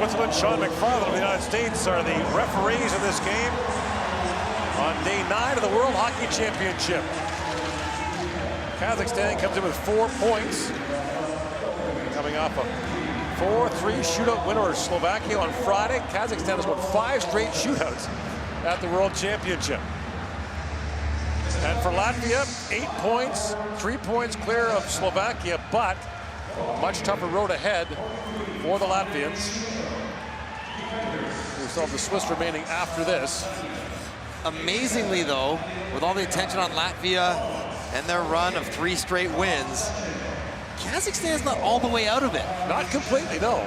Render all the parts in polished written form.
Switzerland. Sean McFarland of the United States are the referees in this game on day 9 of the World Hockey Championship. Kazakhstan comes in with 4 points, coming off a 4-3 shootout win over Slovakia on Friday. Kazakhstan has won 5 straight shootouts at the World Championship. And for Latvia, 8 points, 3 points clear of Slovakia, but a much tougher road ahead for the Latvians. We still have the Swiss remaining after this. Amazingly, though, with all the attention on Latvia and their run of 3 straight wins, Kazakhstan's not all the way out of it. Not completely, no.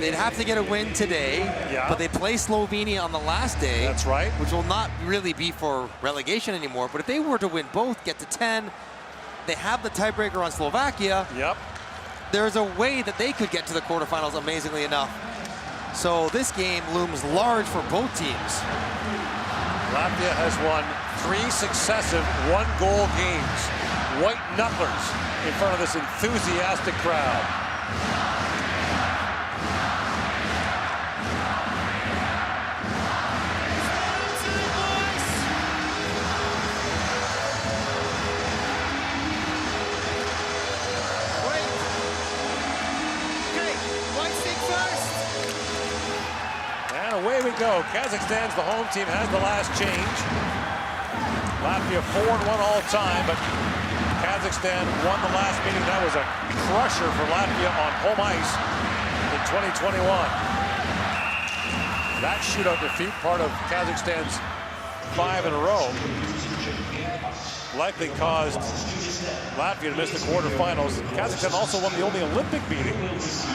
They'd have to get a win today, but they play Slovenia on the last day. That's right. Which will not really be for relegation anymore. But if they were to win both, get to 10, they have the tiebreaker on Slovakia. Yep. There's a way that they could get to the quarterfinals, amazingly enough. So this game looms large for both teams. Latvia has won 3 successive one-goal games. White knucklers in front of this enthusiastic crowd. Away we go. Kazakhstan's the home team, has the last change. Latvia 4-1 all time, but Kazakhstan won the last meeting. That was a crusher for Latvia on home ice in 2021. That shootout defeat, part of Kazakhstan's 5 in a row, likely caused Latvia to miss the quarterfinals. Kazakhstan also won the only Olympic meeting,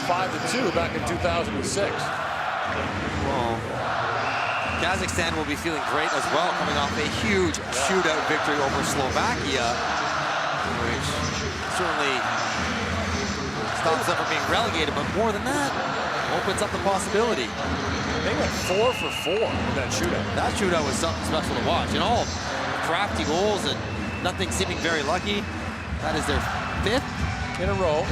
5-2 back in 2006. Well, Kazakhstan will be feeling great as well, coming off a huge shootout victory over Slovakia, which certainly stops them from being relegated, but more than that, opens up the possibility. They went 4 for 4 in that shootout. That shootout was something special to watch. And all crafty goals and nothing seeming very lucky. That is their 5th in a row.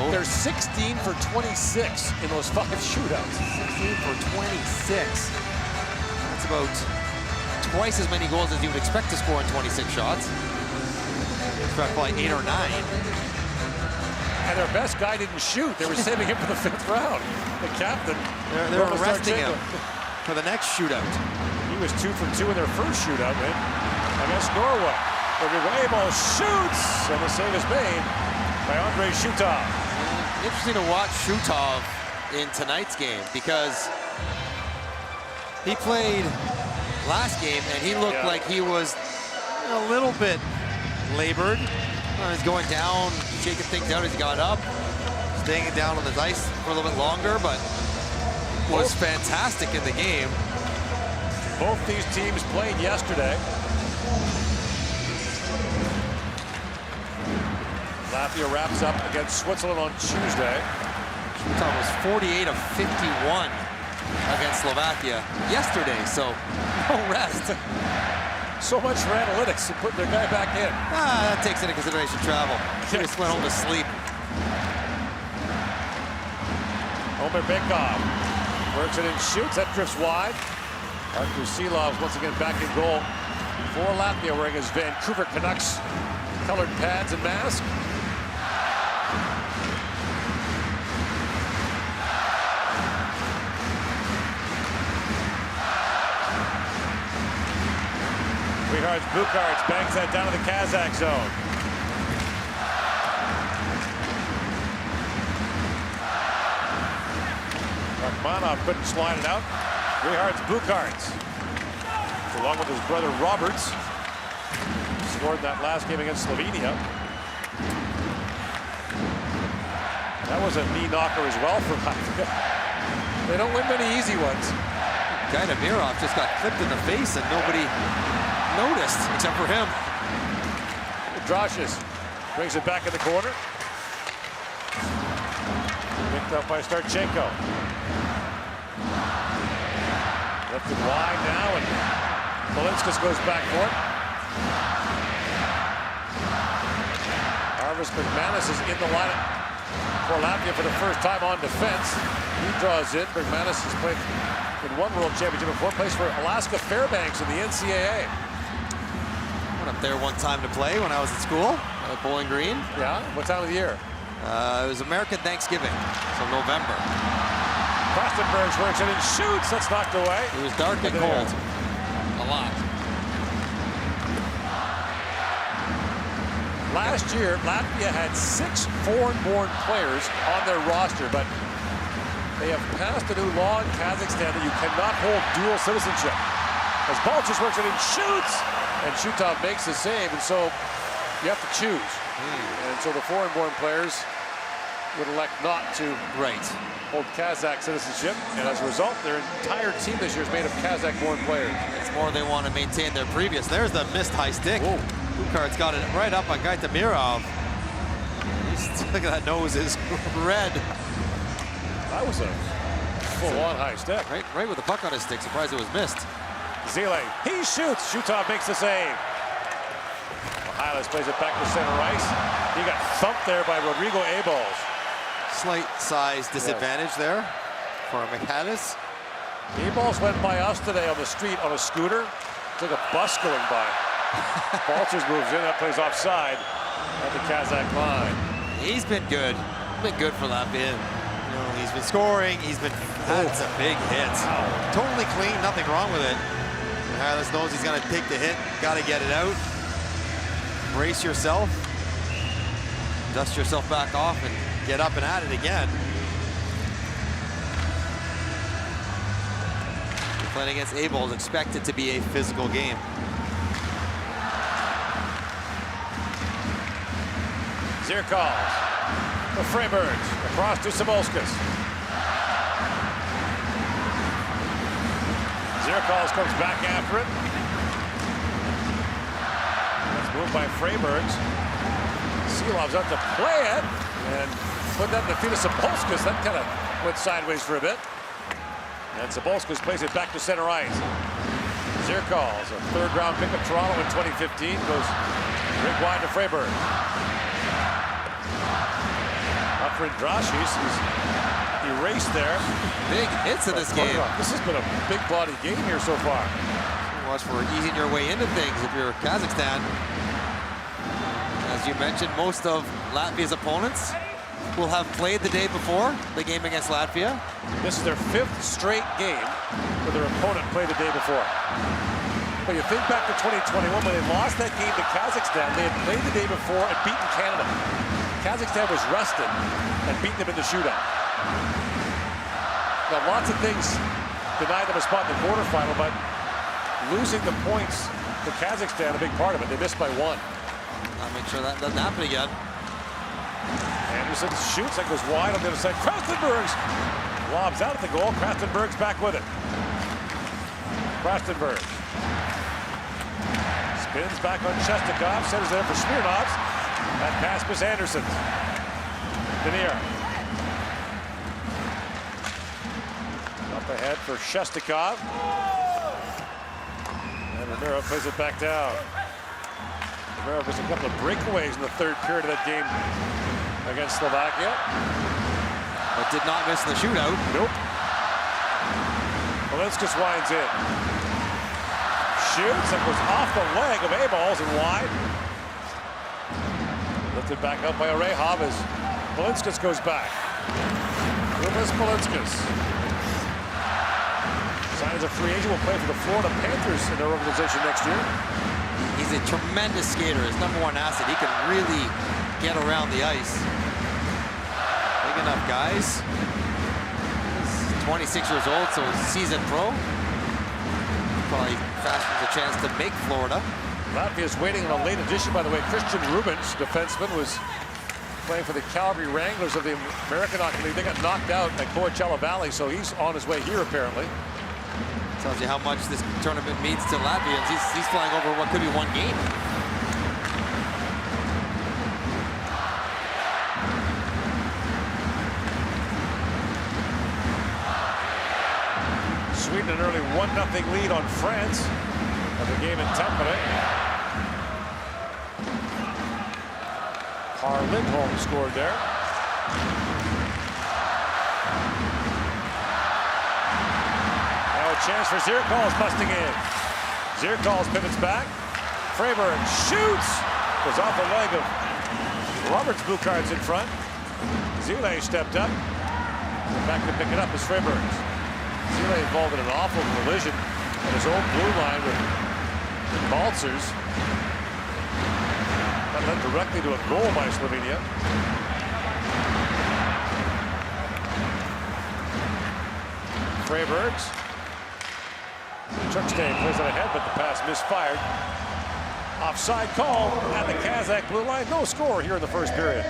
They're 16 for 26 in those 5 shootouts. 16 for 26. That's about twice as many goals as you would expect to score in 26 shots. Expect probably 8 or 9. And their best guy didn't shoot. They were saving him for the 5th round. The captain. They're arresting him for the next shootout. He was 2 for 2 in their first shootout win against Norway. Ball shoots, and the save is made by Andrei Shutov. Interesting to watch Shutov in tonight's game because he played last game and he looked like he was a little bit labored. He's going down, shaking things out as he got up, staying down on the ice for a little bit longer, but was fantastic in the game. Both these teams played yesterday. Latvia wraps up against Switzerland on Tuesday. Shutov was 48 of 51 against Slovakia yesterday, so no rest. So much for analytics and putting their guy back in. That takes into consideration travel. He just went home to sleep. Omer Bekov works it and shoots. That drifts wide. Artur Silov once again back in goal for Latvia, wearing his Vancouver Canucks colored pads and mask. Bukarts bangs that down to the Kazakh zone. Rachmanov couldn't slide it out. Bukarts, along with his brother Roberts, scored that last game against Slovenia. That was a knee knocker as well for Latvia. They don't win many easy ones. Gaidamirov just got clipped in the face and nobody noticed except for him. Droshes brings it back in the corner. Picked up by Starchenko. Lifted wide now, and Polinskas goes back for it. Arvis McManus is in the lineup for Latvia for the first time on defense. He draws in. Bergmanis has played in one World Championship before, plays for Alaska Fairbanks in the NCAA. Went up there one time to play when I was at school at Bowling Green. Yeah, what time of the year? It was American Thanksgiving, so November. Krastenberg works it and shoots. That's knocked away. It was dark and cold. A lot. Last year, Latvia had 6 foreign-born players on their roster, but they have passed a new law in Kazakhstan that you cannot hold dual citizenship. As Balchus works it and shoots, and Shutov makes the save, and so you have to choose. And so the foreign-born players would elect not to hold Kazakh citizenship, and as a result, their entire team this year is made of Kazakh-born players. It's more they want to maintain their previous. There's the missed high stick. Bukhart's got it right up on Gaitamirov. Look at that nose is red. That was a full-on high stick. Right with the puck on his stick. Surprised it was missed. Zile, he shoots. Shutov makes the save. Mihalis plays it back to center ice. He got thumped there by Rodrigo Abols. Slight size disadvantage there for Mihalis. Abols went by us today on the street on a scooter. Took a bus going by. Balchers moves in, that plays offside at the Kazakh line. He's been good. For Latvia. You know, he's been scoring. He's been had some big hits. Totally clean, nothing wrong with it. Mihalis knows he's gonna take the hit. Got to get it out. Brace yourself. Dust yourself back off and get up and at it again. Playing against Abols, expect it to be a physical game. Zirkals, the Freibergs, across to Sabolskas. Zirkals comes back after it. That's moved by Freibergs. Silov's up to play it, and put that in the feet of Sabolskas. That kind of went sideways for a bit. And Sabolskas plays it back to center ice. Zirkals, a third-round pick of Toronto in 2015, goes rink wide to Freiberg. Up for Indrashis, who's erased there. Big hits in this game. This has been a big body game here so far. Watch for easing your way into things if you're Kazakhstan. As you mentioned, most of Latvia's opponents will have played the day before the game against Latvia. This is their 5th straight game where their opponent played the day before. But you think back to 2021 when they lost that game to Kazakhstan, they had played the day before and beaten Canada. Kazakhstan was rested and beat them in the shootout. Now, lots of things denied them a spot in the quarterfinal, but losing the points to Kazakhstan, a big part of it. They missed by 1. I'll make sure that doesn't happen again. Anderson shoots, that goes wide on the other side. Krastenbergs lobs out at the goal. Krastenberg's back with it. Krastenberg spins back on Shestakov, centers there for Smirnovs. That pass was Anderson. Denier. Up ahead for Shestakov. And Romero plays it back down. Romero was a couple of breakaways in the third period of that game against Slovakia. But did not miss the shootout. Nope. Polinskas winds in. Shoots, that goes off the leg of Abols and wide. Lifted back up by Orehov as Polinskas goes back. Rumas Polinskas. Signed as a free agent, will play for the Florida Panthers in their organization next year. He's a tremendous skater. His #1 asset. He can really get around the ice. Big enough guys. He's 26 years old, so seasoned pro. Probably fast with a chance to make Florida. Latvia's waiting on a late addition, by the way. Christian Rubens, defenseman, was playing for the Calgary Wranglers of the American Hockey League. They got knocked out at Coachella Valley, so he's on his way here, apparently. Tells you how much this tournament means to Latvians. He's flying over what could be 1 game. Sweden an early 1-0 lead on France of the game in Tampere. Par Lindholm scored there. Now a chance for Zirkal's busting in. Zirkal's pivots back. Freiberg shoots. Goes off the leg of Roberts. Buchard's in front. Zile stepped up. Back to pick it up is Freiberg. Zile involved in an awful collision on his own blue line with Baltzers. That led directly to a goal by Slovenia. Freiberg. Chuckstein plays it ahead, but the pass misfired. Offside call at the Kazakh blue line. No score here in the first period.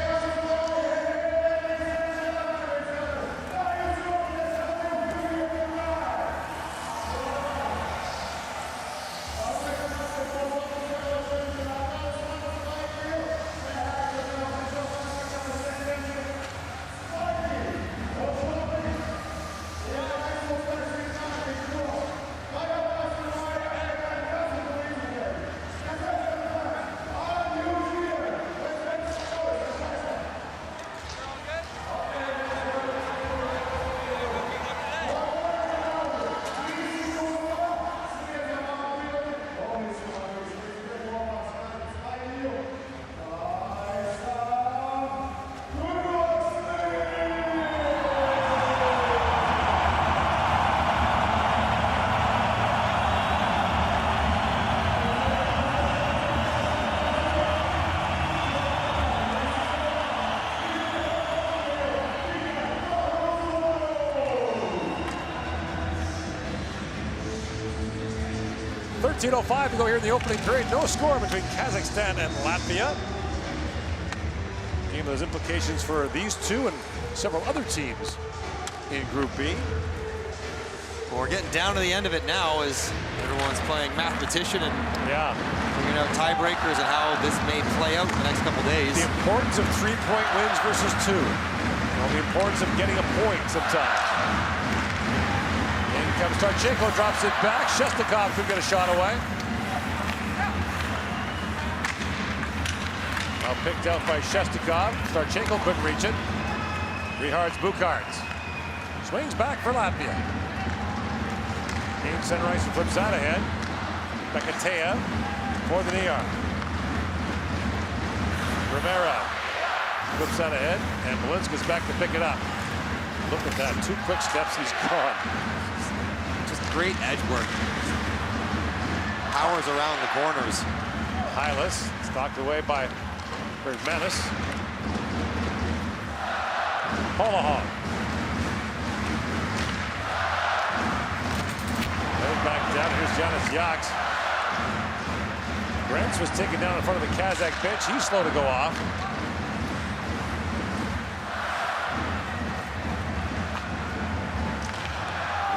.05 to go here in the opening period. No score between Kazakhstan and Latvia. Game has implications for these two and several other teams in Group B. Well, we're getting down to the end of it now as everyone's playing mathematician and figuring out tiebreakers and how this may play out in the next couple days. The importance of 3-point wins versus 2. Well, the importance of getting a point sometimes. Comes Starchenko, drops it back. Shestakov could get a shot away. Now picked out by Shestakov. Starchenko couldn't reach it. Rihards Buchards. Swings back for Latvia. Game Sunrise flips that ahead. Bekatea for the knee arm. Romero flips that ahead, and Malinska's back to pick it up. Look at that, 2 quick steps, he's gone. Great edge work. Powers around the corners. Hylas stalked away by Bergmanis. Polahov. Laid back down. Here's Janis Yaks. Brents was taken down in front of the Kazakh bench. He's slow to go off.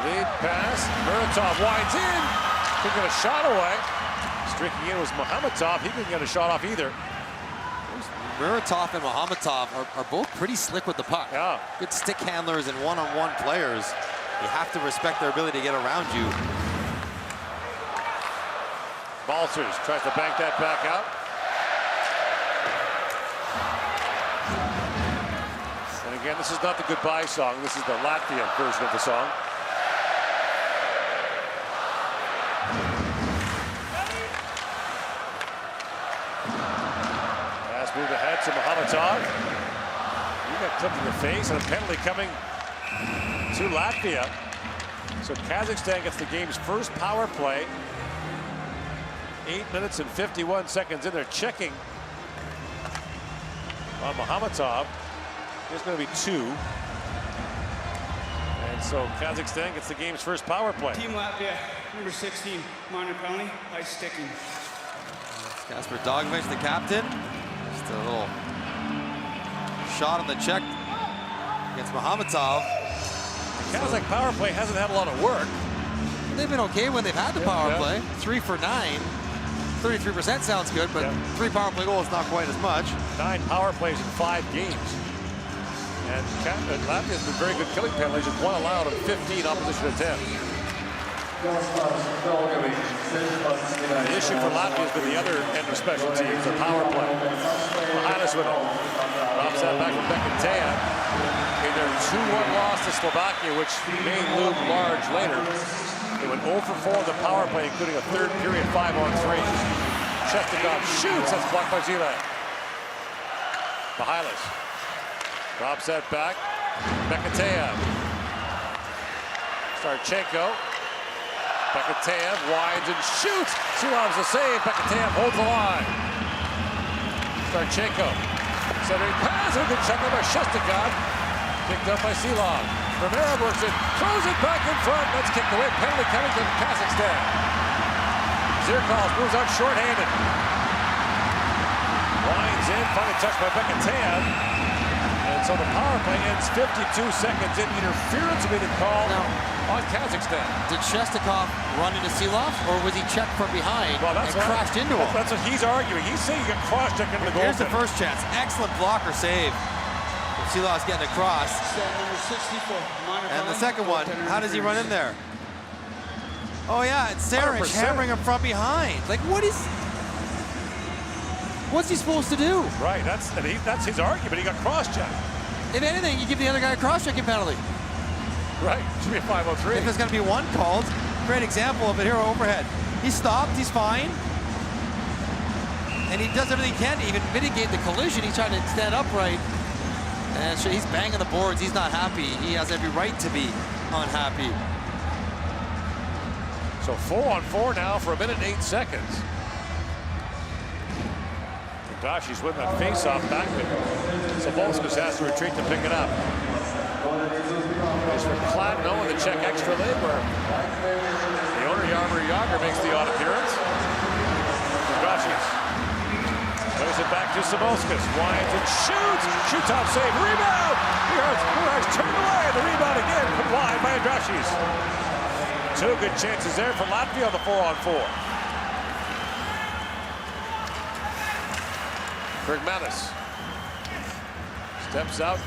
Lead pass. Muratov winds in. Couldn't get a shot away. Streaking in was Mohamatov. He couldn't get a shot off either. Muratov and Mohamatov are both pretty slick with the puck. Yeah. Good stick handlers and one-on-one players. You have to respect their ability to get around you. Baltzers tries to bank that back out. And again, this is not the goodbye song. This is the Latvian version of the song. Move ahead to Mohamatov. He got clipped in the face, and a penalty coming to Latvia. So Kazakhstan gets the game's first power play. 8 minutes and 51 seconds in there, checking on Mohamatov. There's going to be 2. And so Kazakhstan gets the game's first power play. Team Latvia, number 16, minor penalty, ice sticking. Kasper Dogvich, the captain. Just a little shot on the check against Mohamatov. The Kazakh power play hasn't had a lot of work. They've been okay when they've had the power play. 3 for 9. 33% sounds good, but 3 power play goals, not quite as much. 9 power plays in 5 games. And Latvia's been very good killing penalties, with 1 allowed on 15 opposition attempts. The issue for Latvia has been the other end of special teams, the power play. Mihalis with it. Drops that back to Bekatea. In their 2-1 loss to Slovakia, which may loom large later. They went 0 for 4 on the power play, including a third period 5-on-3. Shestakov shoots, that's blocked by Zile. Mihalis drops that back. Bekatea. Starchenko. Bekatea winds and shoots. Silov's the save. Bekatea holds the line. Starchenko. Centering pass. A good check by Shestakov. Picked up by Silov. Romero works it. Throws it back in front. That's kicked away. Penalty coming to Kazakhstan. Zirkov moves out shorthanded. Winds in. Finally touched by Bekatea. And so the power play ends 52 seconds in. Interference will be the call on Kazakhstan. Did Shestakov run into Silov, or was he checked from behind and crashed into him? That's what he's arguing. He's saying he got cross-checked into the goal. Here's the first chance. Excellent blocker save. Silov's getting across. And the second one, how does he run in there? Oh yeah, it's Sarich hammering him from behind. Like, what's he supposed to do? Right, that's his argument. He got cross-checked. If anything, you give the other guy a cross-checking penalty. Right, should be a 5-on-3. If there's going to be one called, great example of it here overhead. He stopped, he's fine. And he does everything he can to even mitigate the collision. He's trying to stand upright. And so he's banging the boards, he's not happy. He has every right to be unhappy. So 4-on-4 now for 1 minute and 8 seconds. Gosh, he's winning that face-off back, but Sabolskas has to retreat to pick it up. It's for Kladno in the Czech extra leg, where the owner, Jaromir Jagr, makes the odd appearance. Dragashis plays it back to Sabolskas. Winds and shoots. Shoots-off save. Rebound! Here's turned away. The rebound again, put wide by Dragashis. 2 good chances there for Latvia on the 4-on-4. Bergmanis steps out,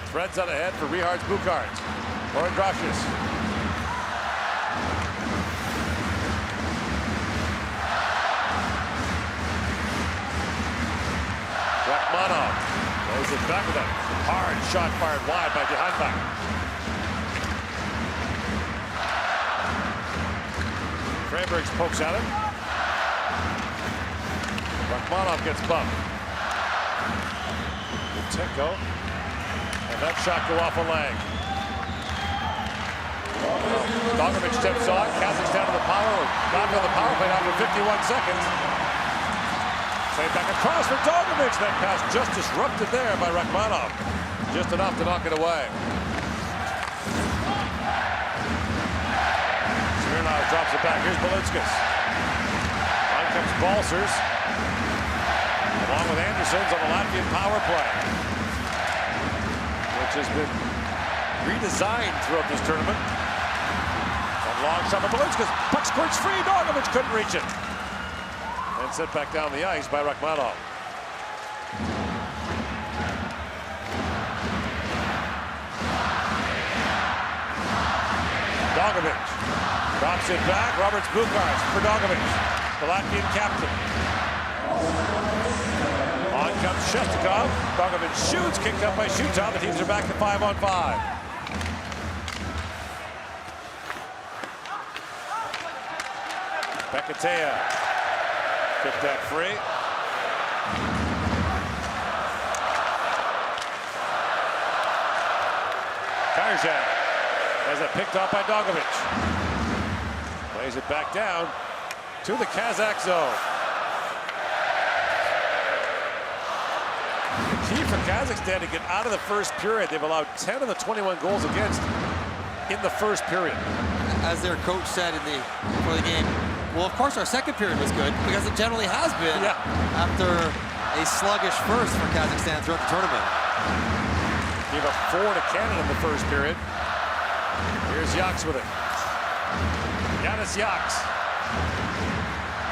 threads out ahead for Rihards Bukart. Orandrashis. Rachmanov lays it back with a hard shot fired wide by Dihanbach. Freibergs pokes at him. Rachmanov gets bumped. Tenko, and that shot go off a leg. Dogovic steps on. Kazakhstan on the power. Latvia on the power play after 51 seconds. Play back across for Dogovic. That pass just disrupted there by Rachmanov. Just enough to knock it away. Smirnov drops it back. Here's Belitskas. On comes Balsers, along with Andersons on the Latvian power play, which has been redesigned throughout this tournament. A long shot by Belitskas. Puck squirts free. Dogovic couldn't reach it. And sent back down the ice by Rachmanov. Dogovic drops it back. Roberts Bukars for Dogovic, the Latvian captain. On comes Shestakov. Dogovic shoots, kicked up by Shutov. The teams are back to 5-on-5. Bekatea kicked that free. Karjak has it picked up by Dogovic. Plays it back down to the Kazakh zone. Key for Kazakhstan to get out of the first period. They've allowed 10 of the 21 goals against in the first period. As their coach said before the game, well, of course our second period was good, because it generally has been after a sluggish first for Kazakhstan throughout the tournament. Gave up 4 to Canada in the first period. Here's Yaks with it. Yanis Yaks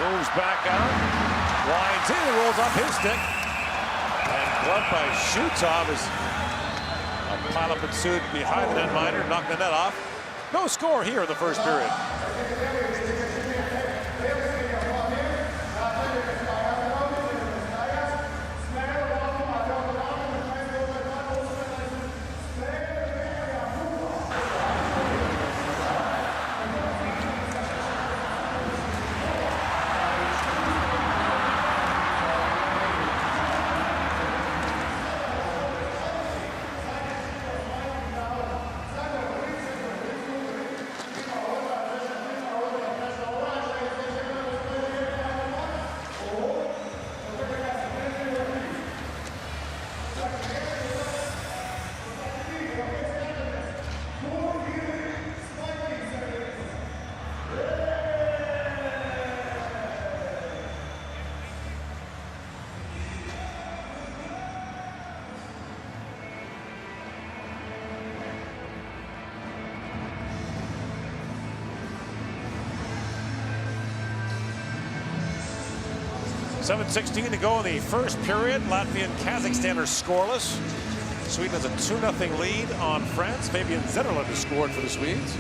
moves back out, winds in, and rolls off his stick. And gloved by Shutov as a pileup ensued behind the netminder, knocked the net off. No score here in the first period. .7:16 to go in the first period. Latvia and Kazakhstan are scoreless. Sweden has a 2-0 lead on France. Fabian Zetterlund has scored for the Swedes.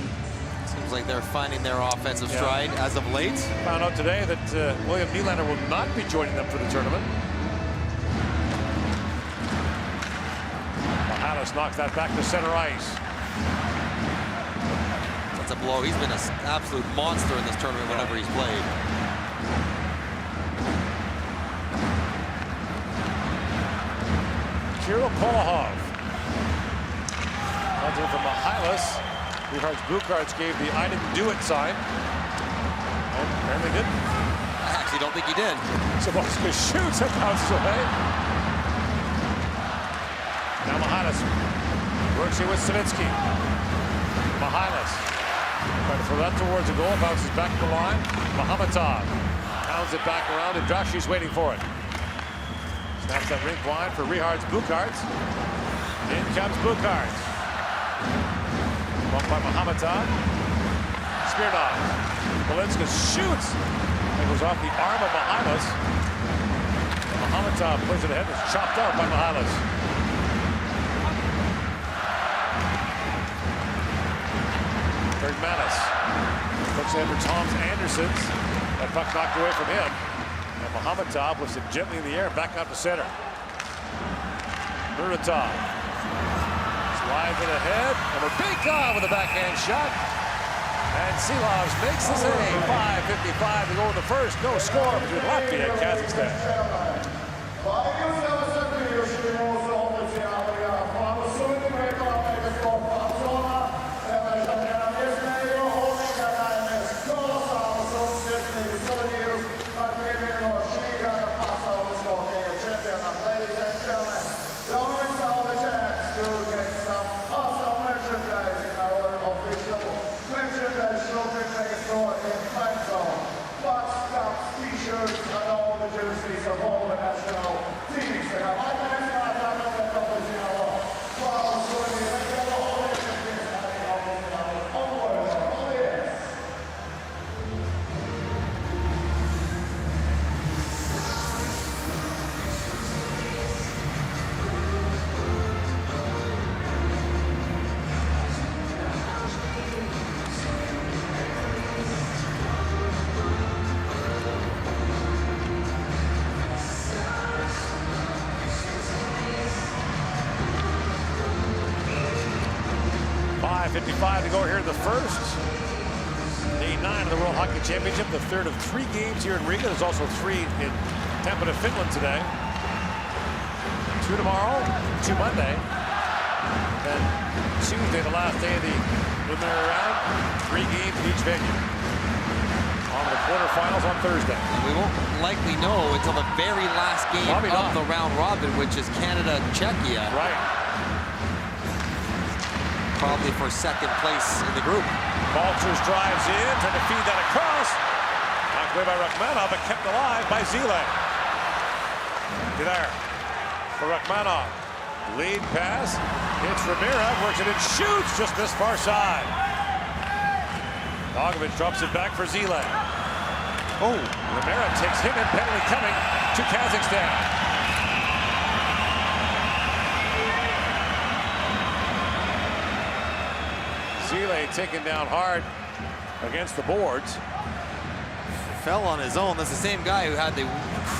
Seems like they're finding their offensive stride as of late. Found out today that William Nylander will not be joining them for the tournament. Mihalis knocks that back to center ice. That's a blow. He's been an absolute monster in this tournament whenever he's played. Kirill Polahov. Runs in from Mihalis. Richard Bukarts gave the "I didn't do it" sign. And apparently didn't. I actually don't think he did. Saboska shoots and bounces away. Now Mihalis works here with Savitsky. Mihalis trying to throw that towards the goal. Bounces back to the line. Mahometov pounds it back around, and Drashi's waiting for it. Snaps that rink wide for Richard Bukarts. In comes Bukarts. Bumped by Mahometov. Smirnov. Polinska shoots. It goes off the arm of Mihalis. Mahometov puts it ahead. It's chopped out by Mihalis. Bergmanis looks in for Toms Andersons. That puck knocked away from him. And Mahometov lifts it gently in the air, back out to center. Muratov slides it ahead, and Rubikov with a backhand shot. And Silovs makes the save. 5:55 to go in the first. No score between Latvia and Kazakhstan. .55 to go here in the first. Day 9 of the World Hockey Championship, the third of 3 games here in Riga. There's also 3 in Tampere, Finland today. 2 tomorrow, 2 Monday. Then Tuesday, the last day of the preliminary round, 3 games in each venue. On to the quarterfinals on Thursday. We won't likely know until the very last game of the round robin, which is Canada-Czechia. Right. Probably for second place in the group. Balchers drives in, trying to feed that across. Knocked away by Rachmanov, but kept alive by Zile. There for Rachmanov. Lead pass, hits Ramirez, works it and shoots just this far side. Dogovic drops it back for Zile. Oh, Ramirez takes him in, penalty coming to Kazakhstan. Zile taken down hard against the boards. Fell on his own. That's the same guy who had the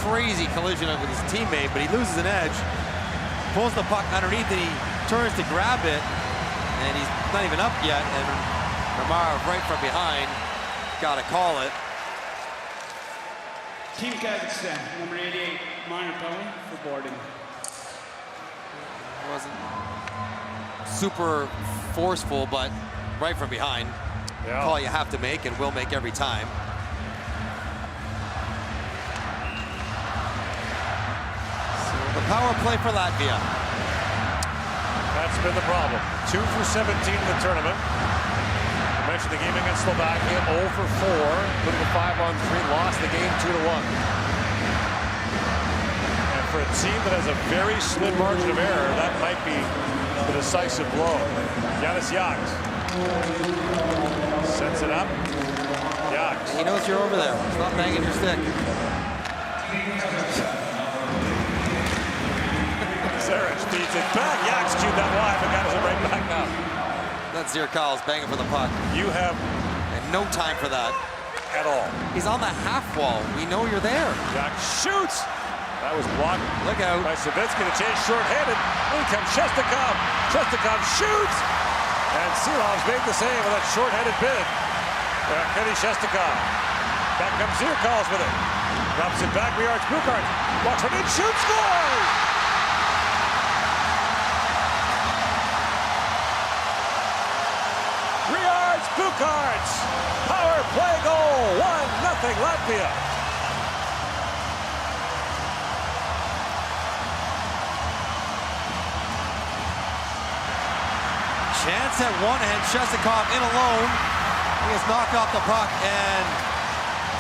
crazy collision with his teammate, but he loses an edge, pulls the puck underneath, and he turns to grab it, and he's not even up yet, and Ramar right from behind got to call it. Team Kazakhstan, number 88, minor penalty for boarding. It wasn't super forceful, but right from behind. Yeah. Call you have to make and will make every time. So the power play for Latvia. That's been the problem. 2 for 17 in the tournament. I mentioned the game against Slovakia, 0 for 4, including a 5-on-3, lost the game 2-1. And for a team that has a very slim margin of error, that might be the decisive blow. Yanis Yaks sets it up. Yaks. He knows you're over there. He's not banging your stick. Sarich feeds it back. Yaks chewed that wide, but got it right back now. That's Zirkal's banging for the puck. You have And no time for that at all. He's on the half wall. We know you're there. Yaks shoots. That was blocked. Look out. By Savitsky to change short-handed. In comes Shestakov. Shestakov shoots. And Silov's made the save with that short-handed bid. Kenny Shestakov. Back comes Zirkal's with it. Drops it back. Riards Bukarts. Walks right in. Shoots. Scores! Riards Bukarts. Power play goal. 1-0 Latvia. Chance at one, and Shestakov in alone. He has knocked off the puck, and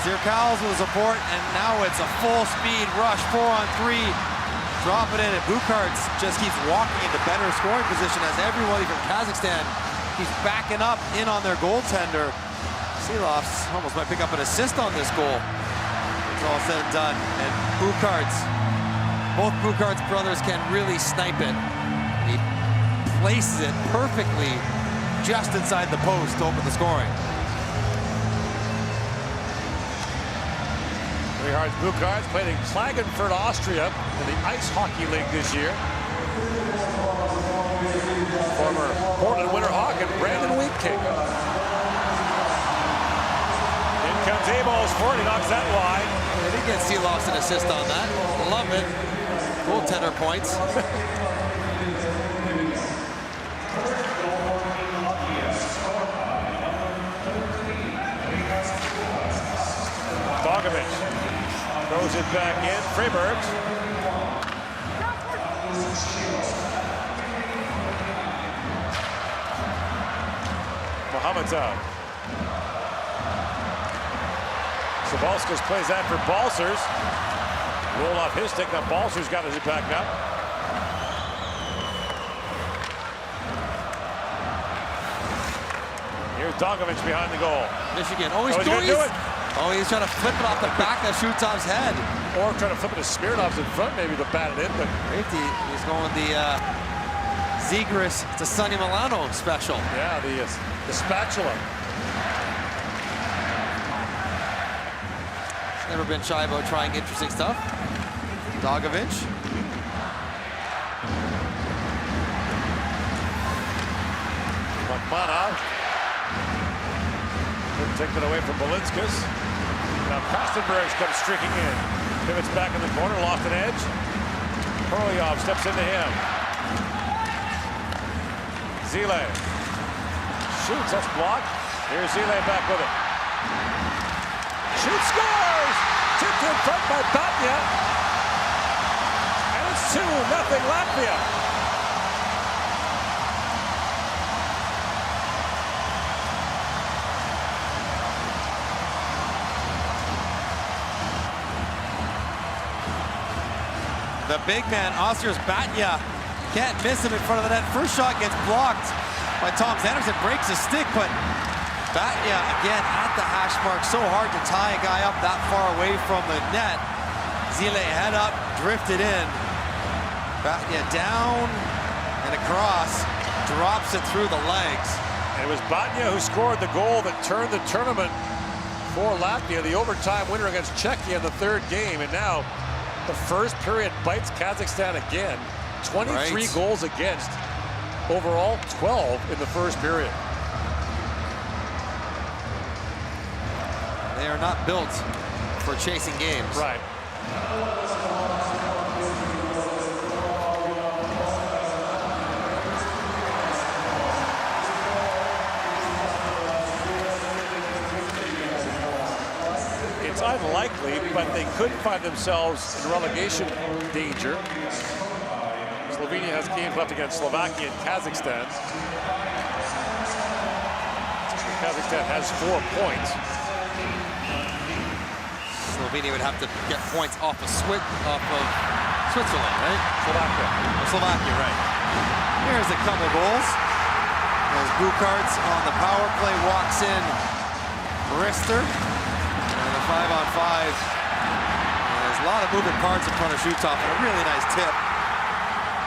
Zirkal's with support, and now it's a full-speed rush, 4-on-3. Drop it in, and Bukarts just keeps walking into better scoring position as everybody from Kazakhstan keeps backing up in on their goaltender. Silovs almost might pick up an assist on this goal. It's all said and done, and both Bukarts brothers can really snipe it. He places it perfectly just inside the post to open the scoring. Riards Bukarts played in Klagenfurt, Austria in the Ice Hockey League this year. Former Portland winter hawk and Brandon Wheat King. In comes Abel's for it. He knocks that wide. They did get Silovs an assist on that. Love it. Goaltender points. Dogovic throws it back in. Freiberg. Mohamadov. Sabalskas plays that for Balcers. Roll off his stick. Now Balcers got it back up. Here's Dogovic behind the goal. Michigan. Oh, he's gonna do it. Oh, he's trying to flip it off the back of Shutov's head. Or trying to flip it to Smirnov's in front, maybe to bat it in, but Safety, he's going the Zegras, it's a Sonny Milano special. yeah, the spatula. Never been shy about trying interesting stuff. Dogovic. McManov. Takes it away from Belinskas. Now Kostenbergs comes streaking in. Pivots back in the corner, lost an edge. Korolyov steps into him. Zile. Shoots, that's blocked. Here's Zile back with it. Shoots, scores! Tipped in front by Batya. And it's 2-0 Latvia. The big man, Oscar's Batya, can't miss him in front of the net. First shot gets blocked by Tom Anderson, breaks his stick, but Batya again at the hash mark. So hard to tie a guy up that far away from the net. Zile head up, drifted in. Batya down and across, drops it through the legs. It was Batnya who scored the goal that turned the tournament for Latvia, the overtime winner against Czechia in the third game. And now the first period bites Kazakhstan again. 23 goals against. Overall, 12 in the first period. They are not built for chasing games. Right. It's unlikely, but they could find themselves in relegation danger. Slovenia has games left against Slovakia and Kazakhstan. Kazakhstan has 4 points. Slovenia would have to get points off of Switzerland, right? Slovakia, right. Here's a couple goals. As Bukarts on the power play walks in Rister. And a 5-on-5. There's a lot of moving parts in front of Shutov and a really nice tip.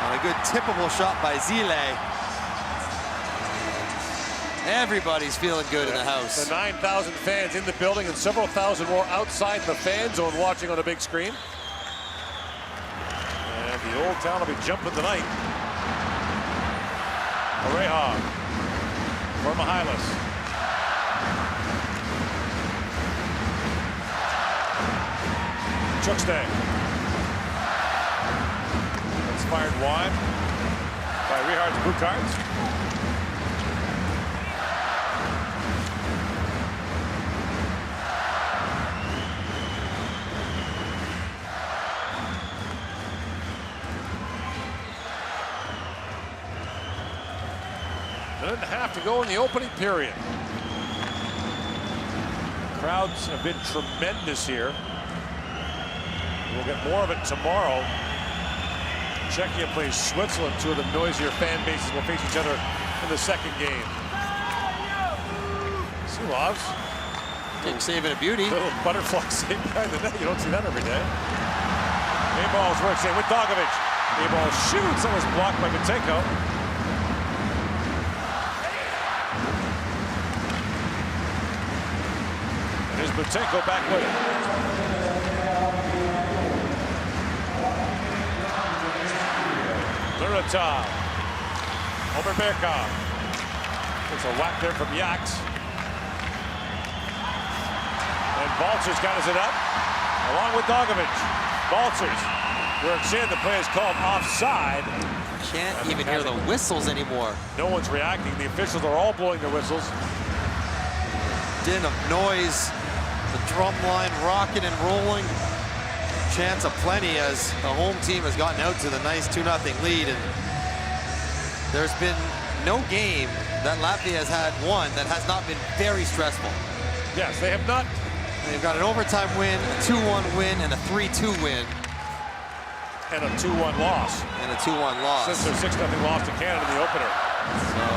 And a good tippable shot by Zile. Everybody's feeling good in the house. The 9,000 fans in the building and several thousand more outside the fan zone watching on a big screen. And the old town will be jumping tonight. Oreha for Mihalis. Chukste. It's fired wide by Richard Bukarts. Minute and a half to go in the opening period. Crowds have been tremendous here. We'll get more of it tomorrow. Czechia plays Switzerland. 2 of the noisier fan bases will face each other in the second game. Sulovs. Big save and a beauty. Little butterfly save behind the net. You don't see that every day. A-ball's works in with Dogovic. A-ball shoots. That was blocked by Butenko. And here's Butenko back with it. Luratov. Oberberkov. It's a whack there from Yaks. And Balcer's got it up, along with Dogovic. Balcer's works in. The play is called offside. Can't even hear the whistles anymore. No one's reacting. The officials are all blowing their whistles. Din of noise. The drum line rocking and rolling. Chance aplenty as the home team has gotten out to the nice 2-0 lead. And there's been no game that Latvia has had won that has not been very stressful. Yes, they have not. They've got an overtime win, a 2-1 win, and a 3-2 win. And a 2-1 loss. And a 2-1 loss. Since their 6-0 loss to Canada in the opener. So,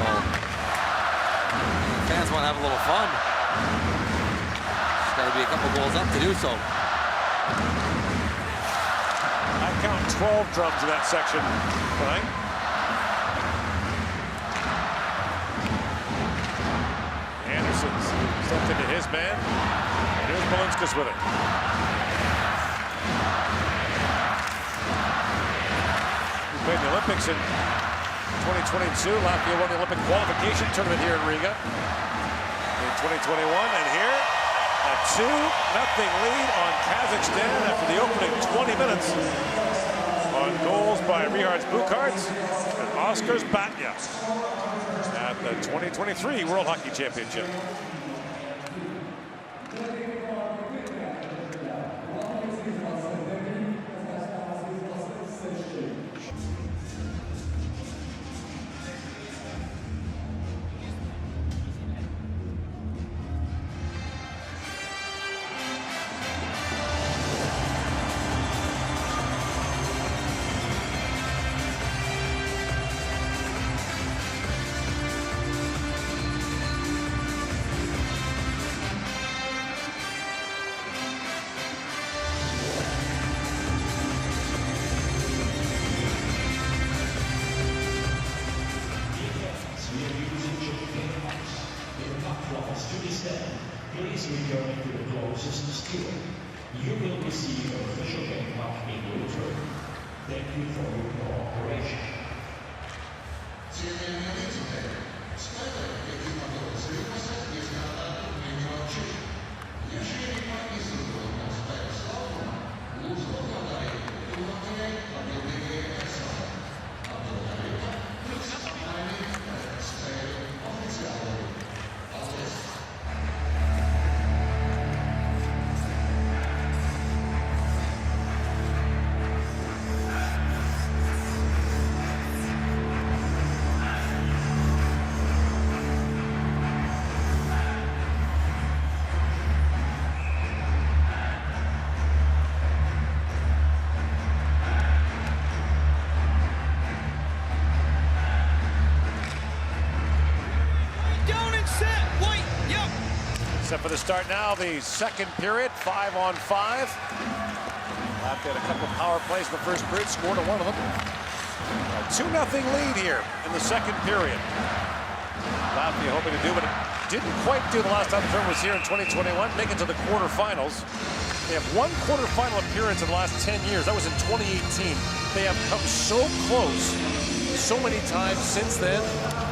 fans want to have a little fun. There's got to be a couple goals up to do so. I count 12 drums in that section tonight. Anderson's stepped into his man. And here's Belinskas with it. He played the Olympics in 2022. Latvia won the Olympic qualification tournament here in Riga in 2021. And here, a 2-0 lead on Kazakhstan after the opening 20 minutes on goals by Richard Bukarts and Oskars Batnya at the 2023 World Hockey Championship. You will receive an official banknote in return. Thank you for your cooperation. Set for the start now, the second period, 5-on-5. Latvia had a couple of power plays in the first period, scored on one of them. A 2-0 lead here in the second period. Latvia hoping to do what it didn't quite do the last time the tournament was here in 2021, make it to the quarterfinals. They have one quarterfinal appearance in the last 10 years. That was in 2018. They have come so close so many times since then,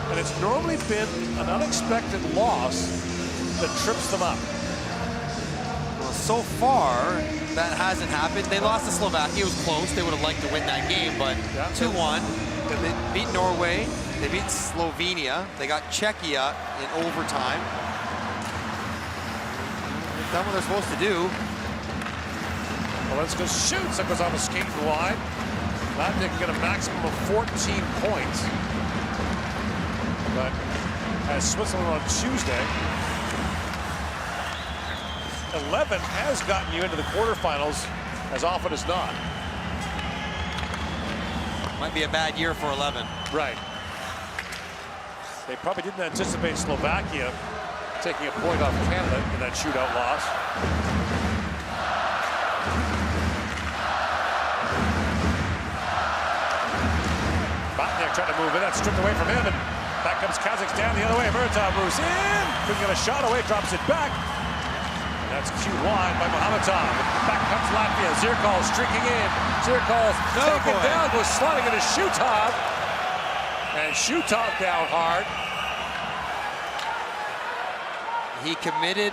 and it's normally been an unexpected loss that trips them up. Well, so far, that hasn't happened. They lost to Slovakia. It was close. They would have liked to win that game, but 2-1. They beat Norway. They beat Slovenia. They got Czechia in overtime. They've done what they're supposed to do. Valenska shoots. That goes off a skate wide. Latvia can get a maximum of 14 points. But as Switzerland on Tuesday, 11 has gotten you into the quarterfinals as often as not. Might be a bad year for 11. Right. They probably didn't anticipate Slovakia taking a point off Canada in that shootout loss. Batniak trying to move in. That's stripped away from him, and back comes Kazakhstan the other way. Muratov moves in. Couldn't get a shot away, drops it back. That's cute wide by Mohamadov. Back comes Latvia. Zirkal streaking in. Zirkal's taken down, goes sliding into Shutov. And Shutov down hard. He committed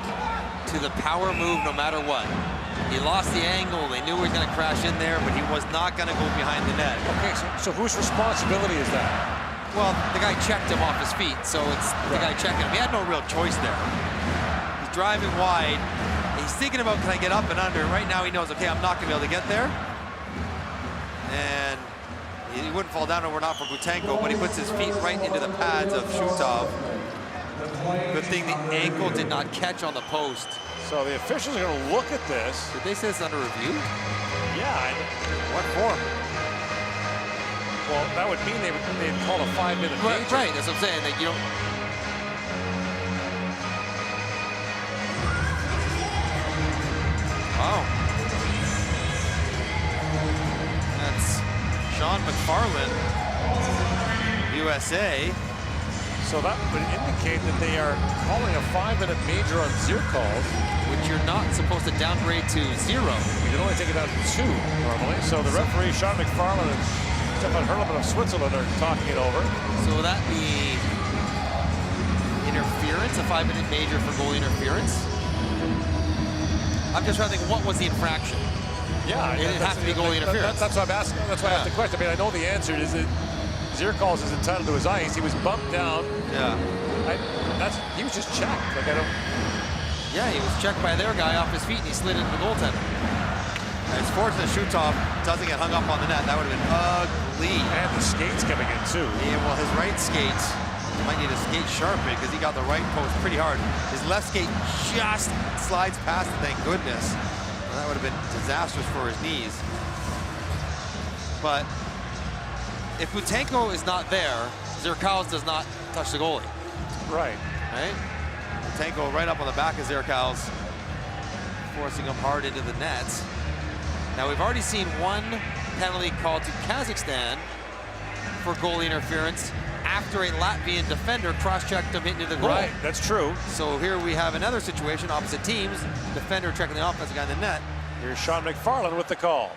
to the power move no matter what. He lost the angle. They knew he was going to crash in there, but he was not going to go behind the net. Okay, so whose responsibility is that? Well, the guy checked him off his feet, so it's the guy checking him. He had no real choice there. He's driving wide. He's thinking about, can I get up and under? Right now he knows, okay, I'm not going to be able to get there. And he wouldn't fall down if we're not for Butenko, but he puts his feet right into the pads of Shutov. Good thing the ankle did not catch on the post. So the officials are going to look at this. Did they say it's under review? Yeah. What for? Well, that would mean they'd call a 5-minute major. Right, that's what I'm saying. That you don't. Wow. That's Sean McFarland, USA. So that would indicate that they are calling a 5-minute major on Zirkal, which you're not supposed to downgrade to 0. You can only take it down to 2 normally. So the referee, Sean McFarland and Stefan Hurlman of Switzerland, are talking it over. So would that be interference, a 5-minute major for goal interference? I'm just trying to think, what was the infraction? Yeah, it didn't have to be goalie interference. That's why I'm asking. That's why I asked the question. I mean, I know the answer is that Zirkal is entitled to his ice. He was bumped down. Yeah. He was just checked. Like I don't. Yeah, he was checked by their guy off his feet, and he slid into the goaltender. It's fortunate Shutov doesn't get hung up on the net. That would have been ugly. And the skates coming in too. Yeah, well, his right skate, he might need a skate sharpen because he got the right post pretty hard. His left skate just slides past it, thank goodness. Well, that would have been disastrous for his knees. But if Butenko is not there, Zirkals does not touch the goalie. Right. Right? Butenko right up on the back of Zirkals, forcing him hard into the nets. Now, we've already seen one penalty called to Kazakhstan for goalie interference after a Latvian defender cross-checked him into the goal. Right, that's true. So here we have another situation, opposite teams, defender checking the offensive guy in the net. Here's Sean McFarland with the call.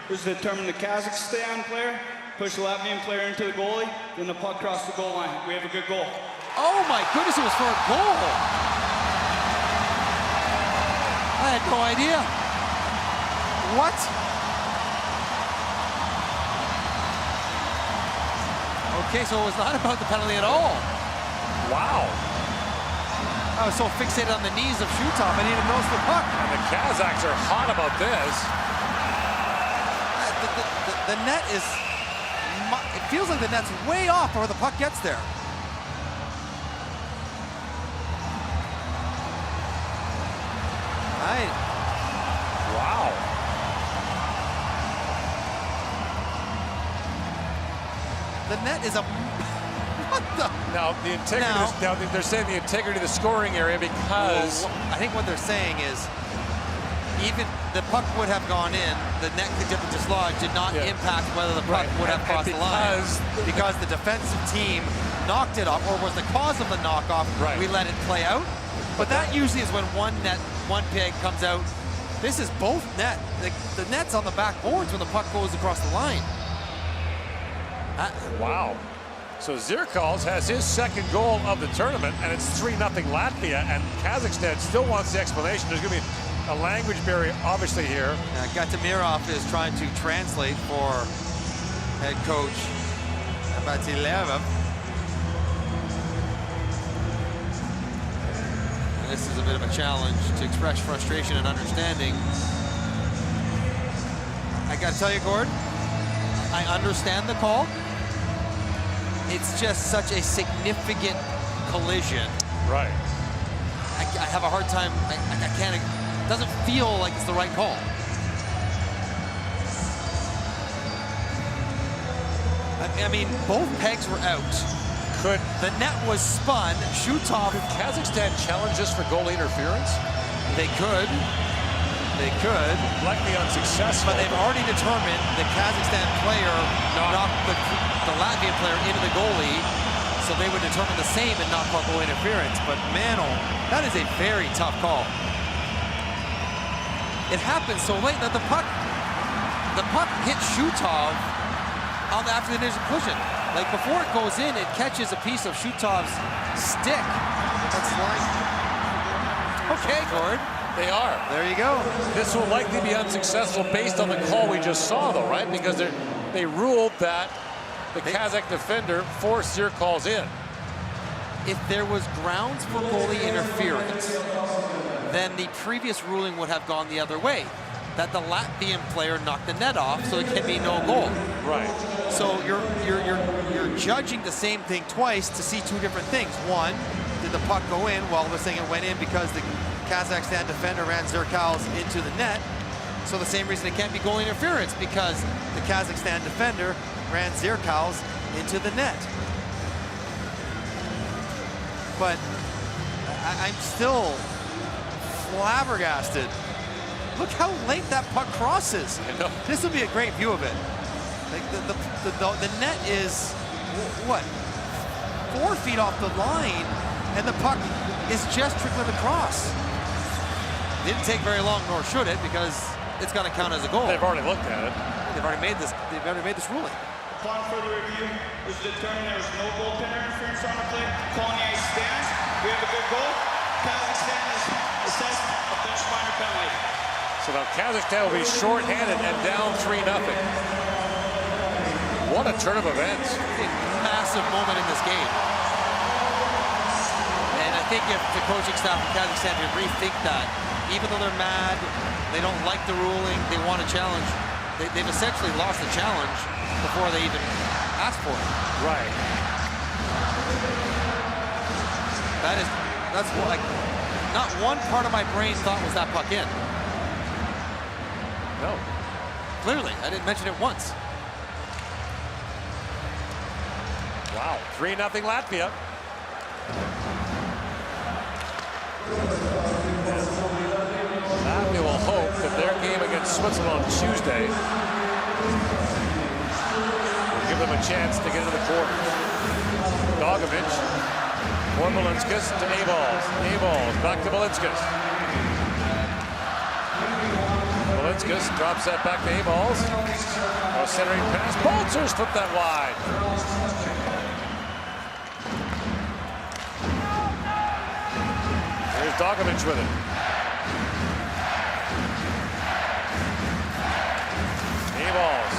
This is to determine the Kazakhstan player, push the Latvian player into the goalie, then the puck crossed the goal line. We have a good goal. Oh my goodness, it was for a goal. I had no idea. What? Okay, so it was not about the penalty at all. Wow. I was so fixated on the knees of Shutov, I didn't even notice the puck. And the Kazakhs are hot about this. The net is, it feels like the net's way off before the puck gets there. Wow. The net is a, what the? Now, the integrity, now they're saying the integrity of the scoring area because... Well, I think what they're saying is, even the puck would have gone in, the net could get dislodged, did not impact whether the puck would have crossed the line. Because the defensive team knocked it off, or was the cause of the knockoff, we let it play out. But that usually is when one peg comes out. This is both net. The net's on the back boards when the puck goes across the line. Wow. So Zirkals has his second goal of the tournament, and it's 3-0 Latvia, and Kazakhstan still wants the explanation. There's going to be a language barrier, obviously, here. Gatamirov is trying to translate for head coach Batilev. This is a bit of a challenge to express frustration and understanding. I got to tell you, Gord, I understand the call. It's just such a significant collision. Right. I have a hard time, I can't, it doesn't feel like it's the right call. I mean, both pegs were out. The net was spun. Shutov. Could Kazakhstan challenge this for goalie interference? They could. They could. Likely unsuccessful. But they've already determined the Kazakhstan player knocked the Latvian player into the goalie, so they would determine the same and not call goal interference. But man, oh, that is a very tough call. It happened so late that the puck hit Shutov after the initial collision. Like before it goes in, it catches a piece of Shutov's stick. That's like, okay, Gord. They are. There you go. This will likely be unsuccessful based on the call we just saw, though, right? Because they ruled that the Kazakh defender forced Zirkals in. If there was grounds for goalie interference, then the previous ruling would have gone the other way. That the Latvian player knocked the net off, so it can be no goal. Right. So you're judging the same thing twice to see two different things. One, did the puck go in? Well, they're saying it went in because the Kazakhstan defender ran Zirkals into the net. So the same reason it can't be goal interference, because the Kazakhstan defender ran Zirkals into the net. But I'm still flabbergasted. Look how late that puck crosses. This would be a great view of it. Like the net is, what, 4 feet off the line, and the puck is just trickling across. Didn't take very long, nor should it, because it's going to count as a goal. They've already looked at it. They've already made this. They've already made this ruling. Upon further review, it was determined there was no goaltender interference on the play. Calling the ice stands. We have a good goal. Kazakhstan is assessed a bench minor penalty. So now Kazakhstan will be shorthanded and down 3-0. What a turn of events. A massive moment in this game. And I think if the coaching staff of Kazakhstan can rethink that, even though they're mad, they don't like the ruling, they want a challenge, they've essentially lost the challenge before they even asked for it. Right. That's like, not one part of my brain thought was that puck in. No. Clearly, I didn't mention it once. Wow, 3-0 Latvia. Latvia will hope that their game against Switzerland on Tuesday will give give them a chance to get into the quarters. Dogovic, for Balinskas to Aballs. Aballs back to Balinskas. Balinskas drops that back to Aballs. A centering pass. Balcers flipped that wide. Here's Dogovic with it. Aballs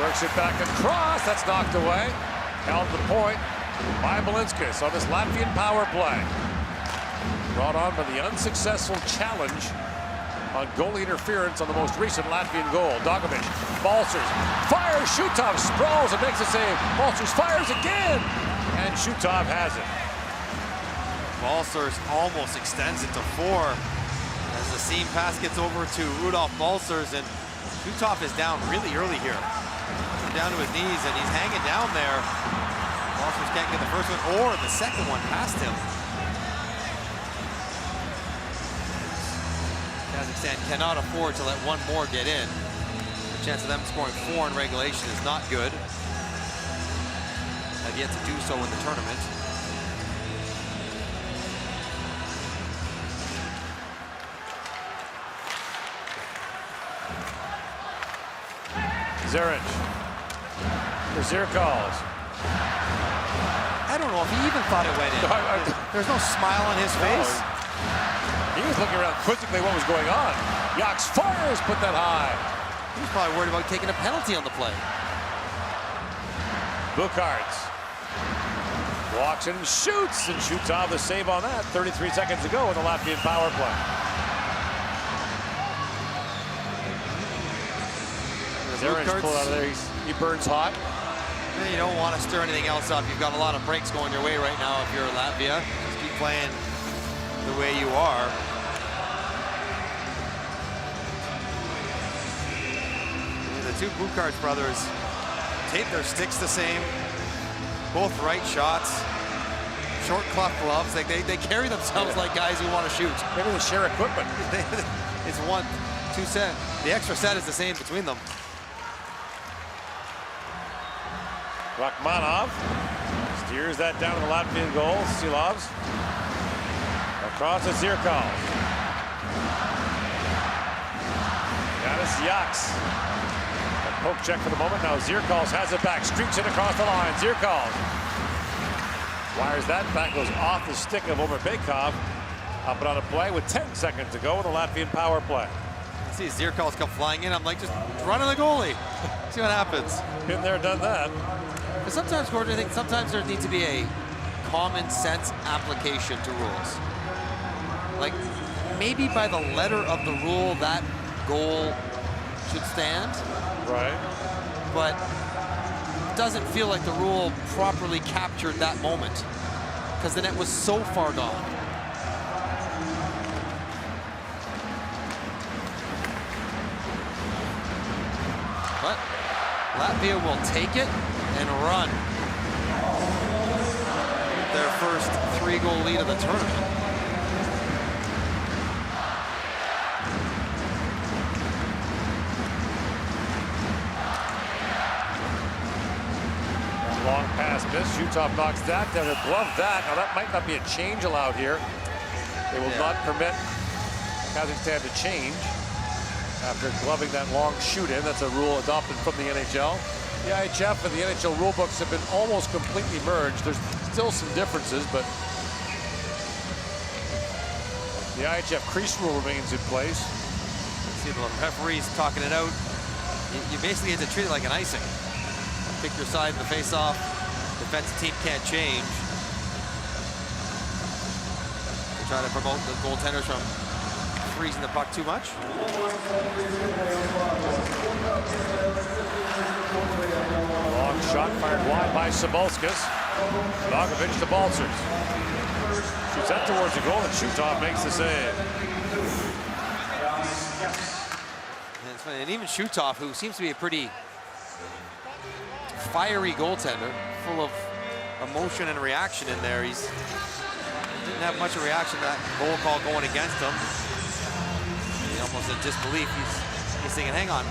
works it back across. That's knocked away. Held the point by Balinskas on this Latvian power play. Brought on by the unsuccessful challenge on goalie interference on the most recent Latvian goal. Dogovic, Balcers, fires, Shutov sprawls and makes a save. Balcers fires again, and Shutov has it. Balcers almost extends it to 4 as the seam pass gets over to Rudolf Balcers, and Shutov is down really early here. Down to his knees, and he's hanging down there. Balcers can't get the first one or the second one past him. Kazakhstan cannot afford to let one more get in. The chance of them scoring 4 in regulation is not good. Have yet to do so in the tournament. Zeric. Zirkals. I don't know if he even thought it went in. There's no smile on his face. He was looking around quizzically what was going on. Yax fires, put that high. He was probably worried about taking a penalty on the play. Bucharts walks in and shoots, and Shutov the save on that 33 seconds ago in the Latvian power play. Zeric pulled out of there. He burns hot. You don't want to stir anything else up. You've got a lot of breaks going your way right now if you're Latvia. Just keep playing the way you are. The two Bucharts brothers tape their sticks the same. Both right shots. Short cloth gloves. They carry themselves like guys who want to shoot. Maybe they share equipment. It's 1-2 set. The extra set is the same between them. Rachmanov steers that down to the Latvian goal. Silovs across to Zirkal. Yanis Yaks. A poke check for the moment. Now Zirkals has it back. Streaks it across the line. Zirkals wires that back. Goes off the stick of Omerbekov. Up and on a play with 10 seconds to go in the Latvian power play. See Zirkals come flying in. I'm like, just run to the goalie. See what happens. Been there, done that. But sometimes, Gordon, I think sometimes there needs to be a common sense application to rules. Like, maybe by the letter of the rule, that goal should stand. Right. But it doesn't feel like the rule properly captured that moment, because the net was so far gone. But Latvia will take it and run their first 3-goal lead of the tournament. Long pass miss. Shutov knocks that down. He'll glove that. Now that might not be a change allowed here. They will not permit Kazakhstan to change after gloving that long shoot in. That's a rule adopted from the NHL. The IHF and the NHL rulebooks have been almost completely merged. There's still some differences, but the IHF crease rule remains in place. See the referees talking it out. You basically have to treat it like an icing. Pick your side in the face-off. Defensive team can't change. They try to promote the goaltenders from freezing the puck too much. Long shot fired wide by Sabalskas. Dogovic to Balcers. Shoots that towards the goal, and Shutov makes the save. And even Shutov, who seems to be a pretty fiery goaltender, full of emotion and reaction in there. He didn't have much of a reaction to that goal call going against him. He almost in disbelief. He's he's thinking, hang on,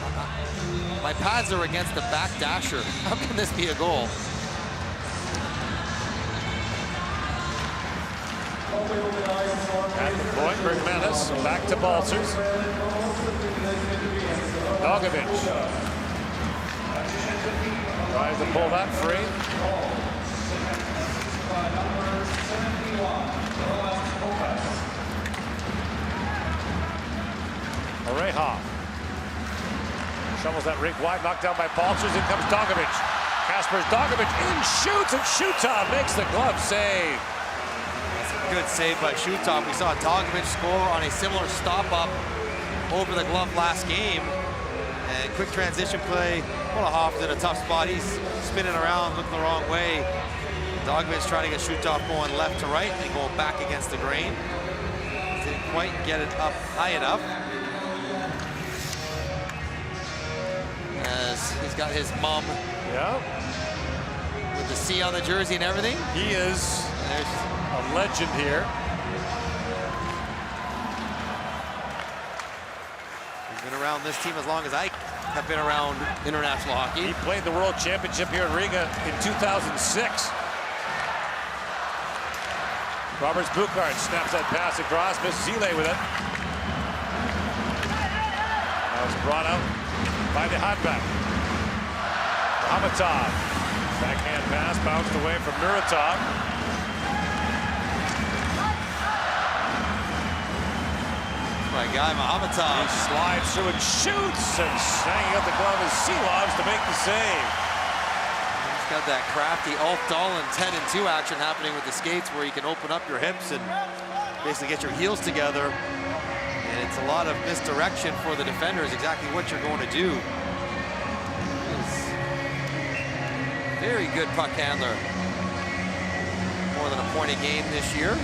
my pads are against the back dasher. How can this be a goal? At the point, Bergmanis back to Balcers. Dogovic tries to pull that free. Oreja shovels that rink wide, knocked down by Balcers. In comes Dogovic. Kasper's Dogovic in, shoots, and Shutov makes the glove save. Good save by Shutov. We saw Dogovic score on a similar stop-up over the glove last game. And quick transition play. Hoff's in a tough spot. He's spinning around, looking the wrong way. Dogovic trying to get Shutov going left to right and going back against the grain. Didn't quite get it up high enough. As he's got his mom. Yeah. With the C on the jersey and everything. He is a legend here. He's been around this team as long as I have been around international hockey. He played the World Championship here in Riga in 2006. Roberts Bukart snaps that pass across, misses Zile with it. That was brought out by the hotback. Hamatov. Backhand pass bounced away from Muratov. My guy, Mahamatov. He slides through and shoots, and hanging out the glove is Seelovs to make the save. He's got that crafty Ulf-Dolan 10-2 action happening with the skates where you can open up your hips and basically get your heels together. And it's a lot of misdirection for the defenders, exactly what you're going to do. Very good puck handler. More than a point a game this year.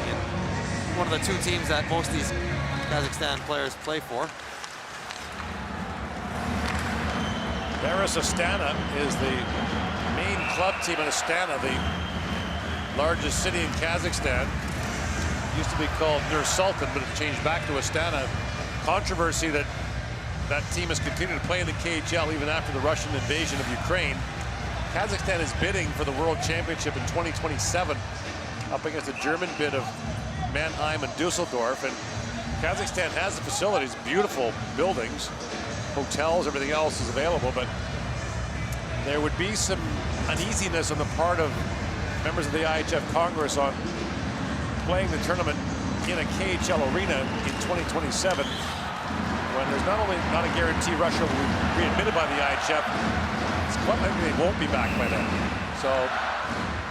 And one of the two teams that most of these Kazakhstan players play for. Beres Astana is the main club team in Astana, the largest city in Kazakhstan. Used to be called Nur-Sultan, but it changed back to Astana. Controversy that that team has continued to play in the KHL even after the Russian invasion of Ukraine. Kazakhstan is bidding for the World Championship in 2027 up against a German bid of Mannheim and Dusseldorf. And Kazakhstan has the facilities, beautiful buildings, hotels, everything else is available, but there would be some uneasiness on the part of members of the IHF Congress on playing the tournament in a KHL arena in 2027 when there's not only not a guarantee Russia will be readmitted by the IHF, it's quite likely they won't be back by then. So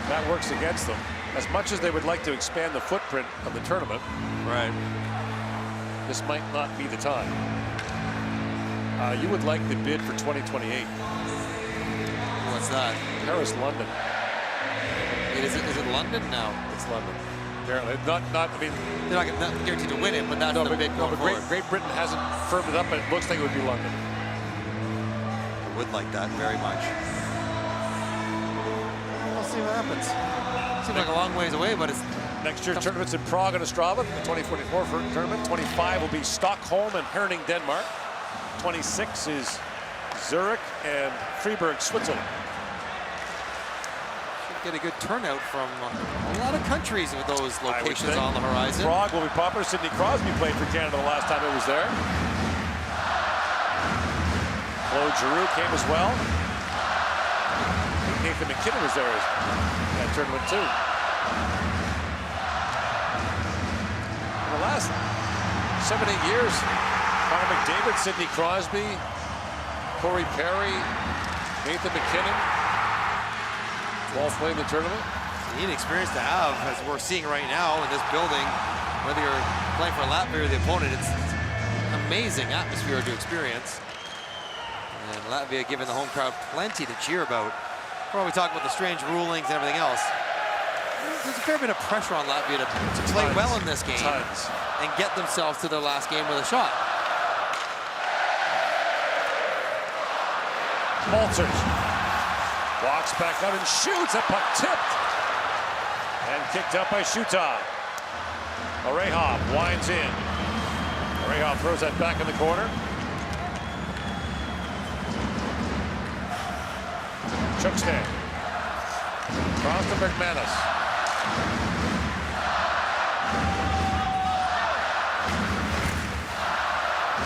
that works against them. As much as they would like to expand the footprint of the tournament, right, this might not be the time. You would like the bid for 2028. What's that? Paris, London. Is it London? No. It's London. Apparently, not. I mean, they're not guaranteed to win it, but that's the bid going forward. Great Britain hasn't firmed it up, but it looks like it would be London. I would like that very much. We'll see what happens. Seems like a long ways away, but it's next year's tournament's in Prague and Ostrava. The 2044 tournament. 25 will be Stockholm and Herning, Denmark. 26 is Zurich and Freiburg, Switzerland. Should get a good turnout from a lot of countries with those locations on the horizon. Prague will be popular. Sidney Crosby played for Canada the last time it was there. Claude Giroux came as well. Nathan McKinnon was there in that tournament too. In the last 7-8 years, Connor McDavid, Sidney Crosby, Corey Perry, Nathan McKinnon, all playing the tournament. It's a neat experience to have, as we're seeing right now in this building. Whether you're playing for Latvia or the opponent, it's an amazing atmosphere to experience. And Latvia giving the home crowd plenty to cheer about. While we talk about the strange rulings and everything else, there's a fair bit of pressure on Latvia to play well in this game and get themselves to their last game with a shot. Balcers walks back out and shoots. That puck tipped and kicked out by Shutov. Orehov winds in. Orehov throws that back in the corner. Chukstad. Cross to McManus.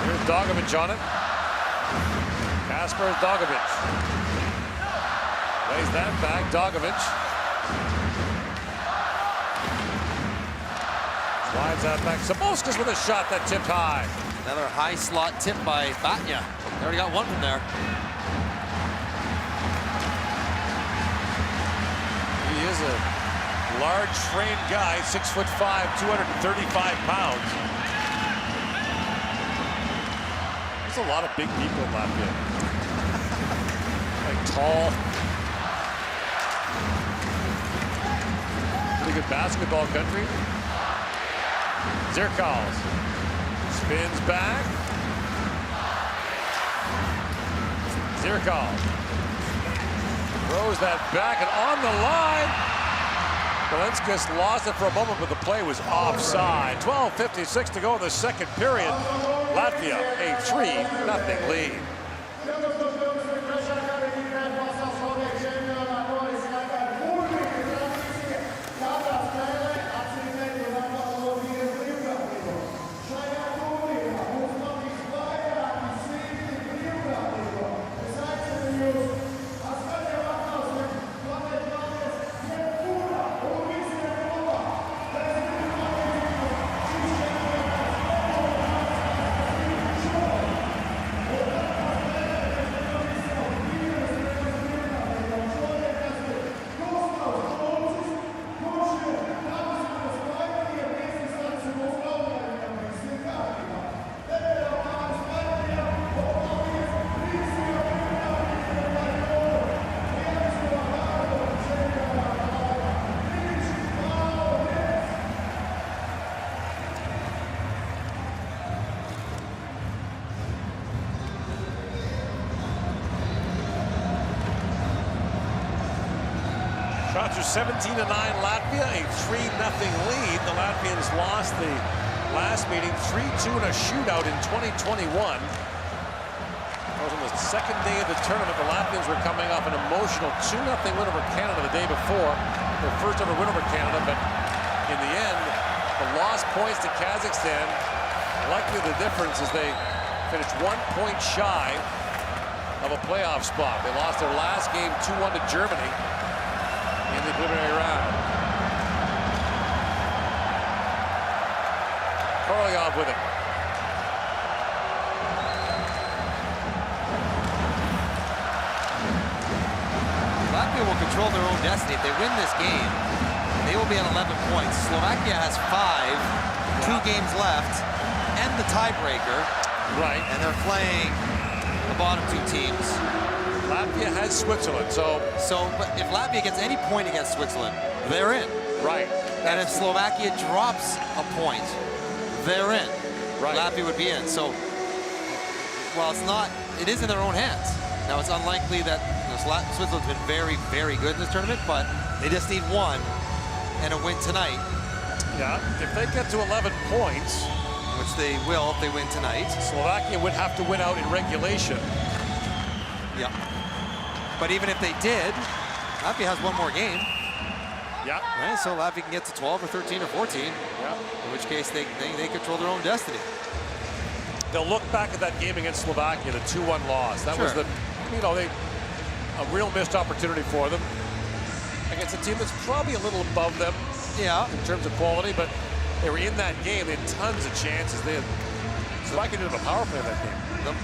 Here's Dogovic on it. Kasper Dogovic. Lays that back. Dogovic. Slides that back. Sabouskas with a shot that tipped high. Another high slot tip by Batnya. They already got one from there. He is a large framed guy, 6'5", 235 pounds. There's a lot of big people in Latvia. Like tall. Pretty good basketball country. Zirkals spins back. Zirkals throws that back and on the line. Belenskis lost it for a moment, but the play was offside. 12:56 to go in the second period. Latvia a 3-0 lead. Shots are 17-9 Latvia, a 3-0 lead. The Latvians lost the last meeting 3-2 in a shootout in 2021. That was on the second day of the tournament. The Latvians were coming off an emotional 2-0 win over Canada the day before. Their first ever win over Canada, but in the end, the lost points to Kazakhstan. Likely the difference is they finished 1 point shy of a playoff spot. They lost their last game 2-1 to Germany in the preliminary round. Korolyov with it. Latvia will control their own destiny. If they win this game, they will be on 11 points. Slovakia has 5, 2 games left, and the tiebreaker. Right. And they're playing the bottom 2 teams. Latvia has Switzerland, so but if Latvia gets any point against Switzerland, they're in. right. And if Slovakia drops a point, they're in. Right. Latvia would be in. So, well, it is in their own hands. Now, it's unlikely that Switzerland's been very, very good in this tournament, but they just need one and a win tonight. Yeah, if they get to 11 points, which they will if they win tonight. Slovakia would have to win out in regulation. Yeah. But even if they did, Latvia has one more game. Yeah. Right, so Latvia can get to 12 or 13 or 14. Yeah. In which case they control their own destiny. They'll look back at that game against Slovakia, the 2-1 loss. That was a real missed opportunity for them against a team that's probably a little above them. Yeah. In terms of quality, but they were in that game. They had tons of chances. Slovakia did a power play in that game.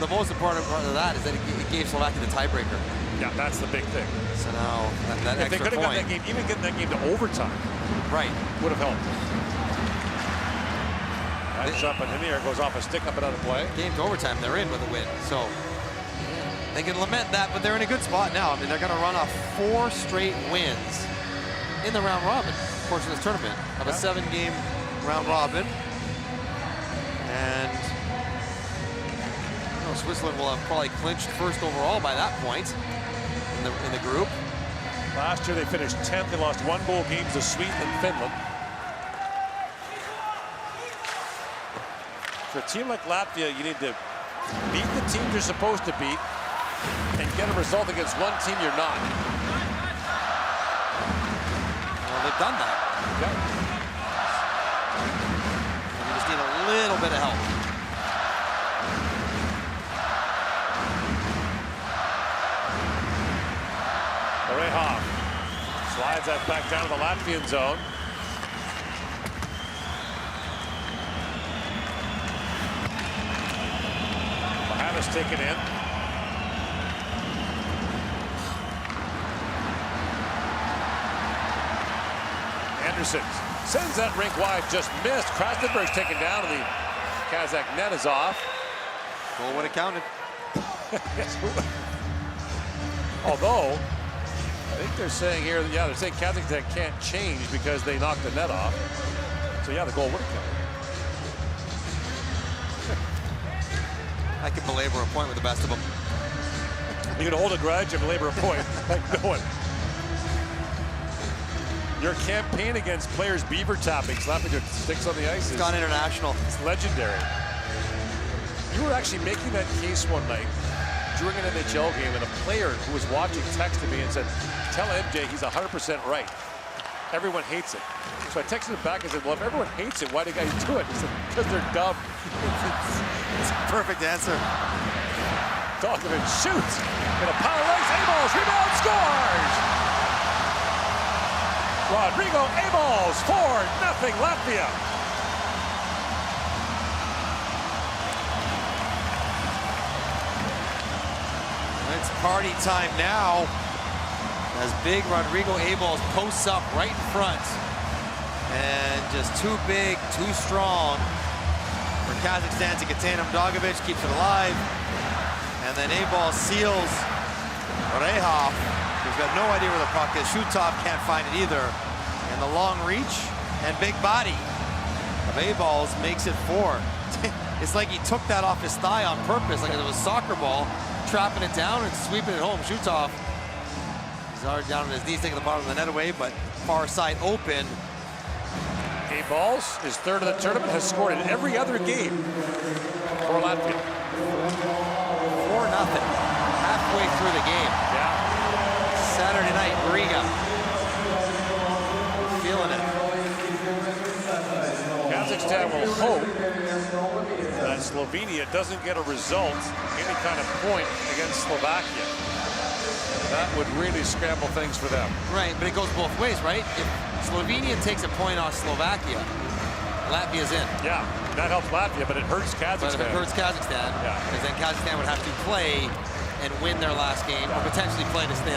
The most important part of that is that it gave Slovakia the tiebreaker. Yeah, that's the big thing. So now that if they extra could have got point, that game, even getting that game to overtime, right, would have helped. That shot by Hinier goes off a stick up and out of play. Game to overtime, they're in with a win. So they can lament that, but they're in a good spot now. I mean, they're going to run off 4 straight wins in the round robin portion of this tournament of a 7-game round robin. And Switzerland will have probably clinched first overall by that point in the group. Last year they finished 10th. They lost 1 goal games to Sweden and Finland. For a team like Latvia, you need to beat the teams you're supposed to beat and get a result against one team you're not. Well, they've done that. Okay. You just need a little bit of help. Oreha slides that back down to the Latvian zone. Bahamas taken in. Anderson sends that rink wide, just missed. Krastenberg's taken down, and the Kazakh net is off. Goal would have counted. Yes, although, I think they're saying here, yeah, they're saying Kazakhstan can't change because they knocked the net off. So yeah, the goal would have counted. I can belabor a point with the best of them. You can hold a grudge and belabor a point like no one. Your campaign against players beaver tapping, slapping their sticks on the ice. It's gone international. It's legendary. You were actually making that case one night during an NHL game, and a player who was watching texted me and said, tell MJ he's 100% right. Everyone hates it. So I texted him back and said, well, if everyone hates it, why do guys do it? He said, because they're dumb. It's a perfect answer. Djokovic shoots in a power race. Abels rebound, scores! Rodrigo Abels, 4-0 Latvia. It's party time now as big Rodrigo Abels posts up right in front. And just too big, too strong for Kazakhstan to contain him. Djokovic keeps it alive. And then Abels seals Oreha, who's got no idea where the puck is. Shutov can't find it either. And the long reach and big body of Abels makes it 4. It's like he took that off his thigh on purpose, like it was a soccer ball, trapping it down and sweeping it home. Shutov, he's already down on his knees, taking the bottom of the net away, but far side open. Abels, his third of the tournament, has scored in every other game for Latvia. 4-0, halfway through the game. Yeah. Saturday night, Riga. Feeling it. Kazakhstan will hope that Slovenia doesn't get a result, any kind of point against Slovakia. That would really scramble things for them. Right, but it goes both ways, right? If Slovenia takes a point off Slovakia, Latvia's in. Yeah, that helps Latvia, but it hurts Kazakhstan. But if it hurts Kazakhstan, because then Kazakhstan would have to play and win their last game, or potentially play to stay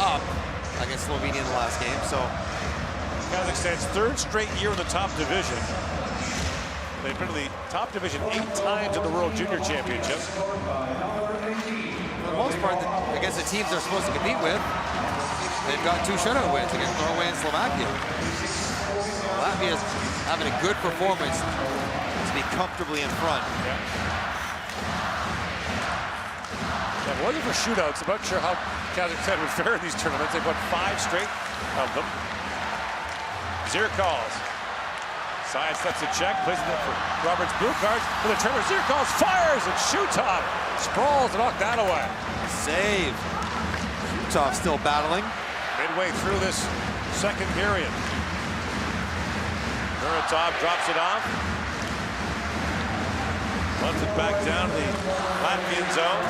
up against Slovenia in the last game. So Kazakhstan's third straight year in the top division. They've been to the top division 8 times in the World Junior Championship. For the most part, against the teams they're supposed to compete with, they've got 2 shutout wins against Norway and Slovakia. Latvia's having a good performance to be comfortably in front. Yeah, if it wasn't for shootouts, I'm not sure how Kazakhstan would fare in these tournaments. They've won 5 straight of them. Zirkals sidesteps a check, plays it for Roberts blue cards for the turner. Zirkals fires and Shutov sprawls to knock that away. Save. Shutov still battling. Midway through this second period. Muratov drops it off. Runs it back down the Latvian zone.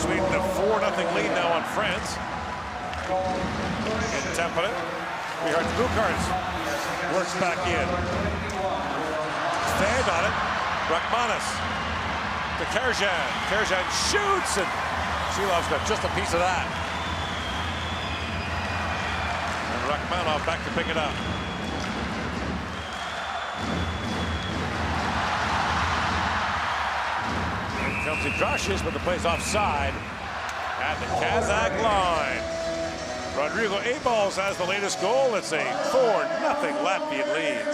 Sweden a 4-0 lead now on France. In Tampere. We heard the blue cards. Works back in. Stand on it. Rachmanis to Kerjan. Kerjan shoots, and Shilov's got just a piece of that. And Rachmanov back to pick it up. Here comes Idrashis, but the play's offside at the Kazakh line. Rodrigo Abels has the latest goal. It's a 4-0 Latvian lead.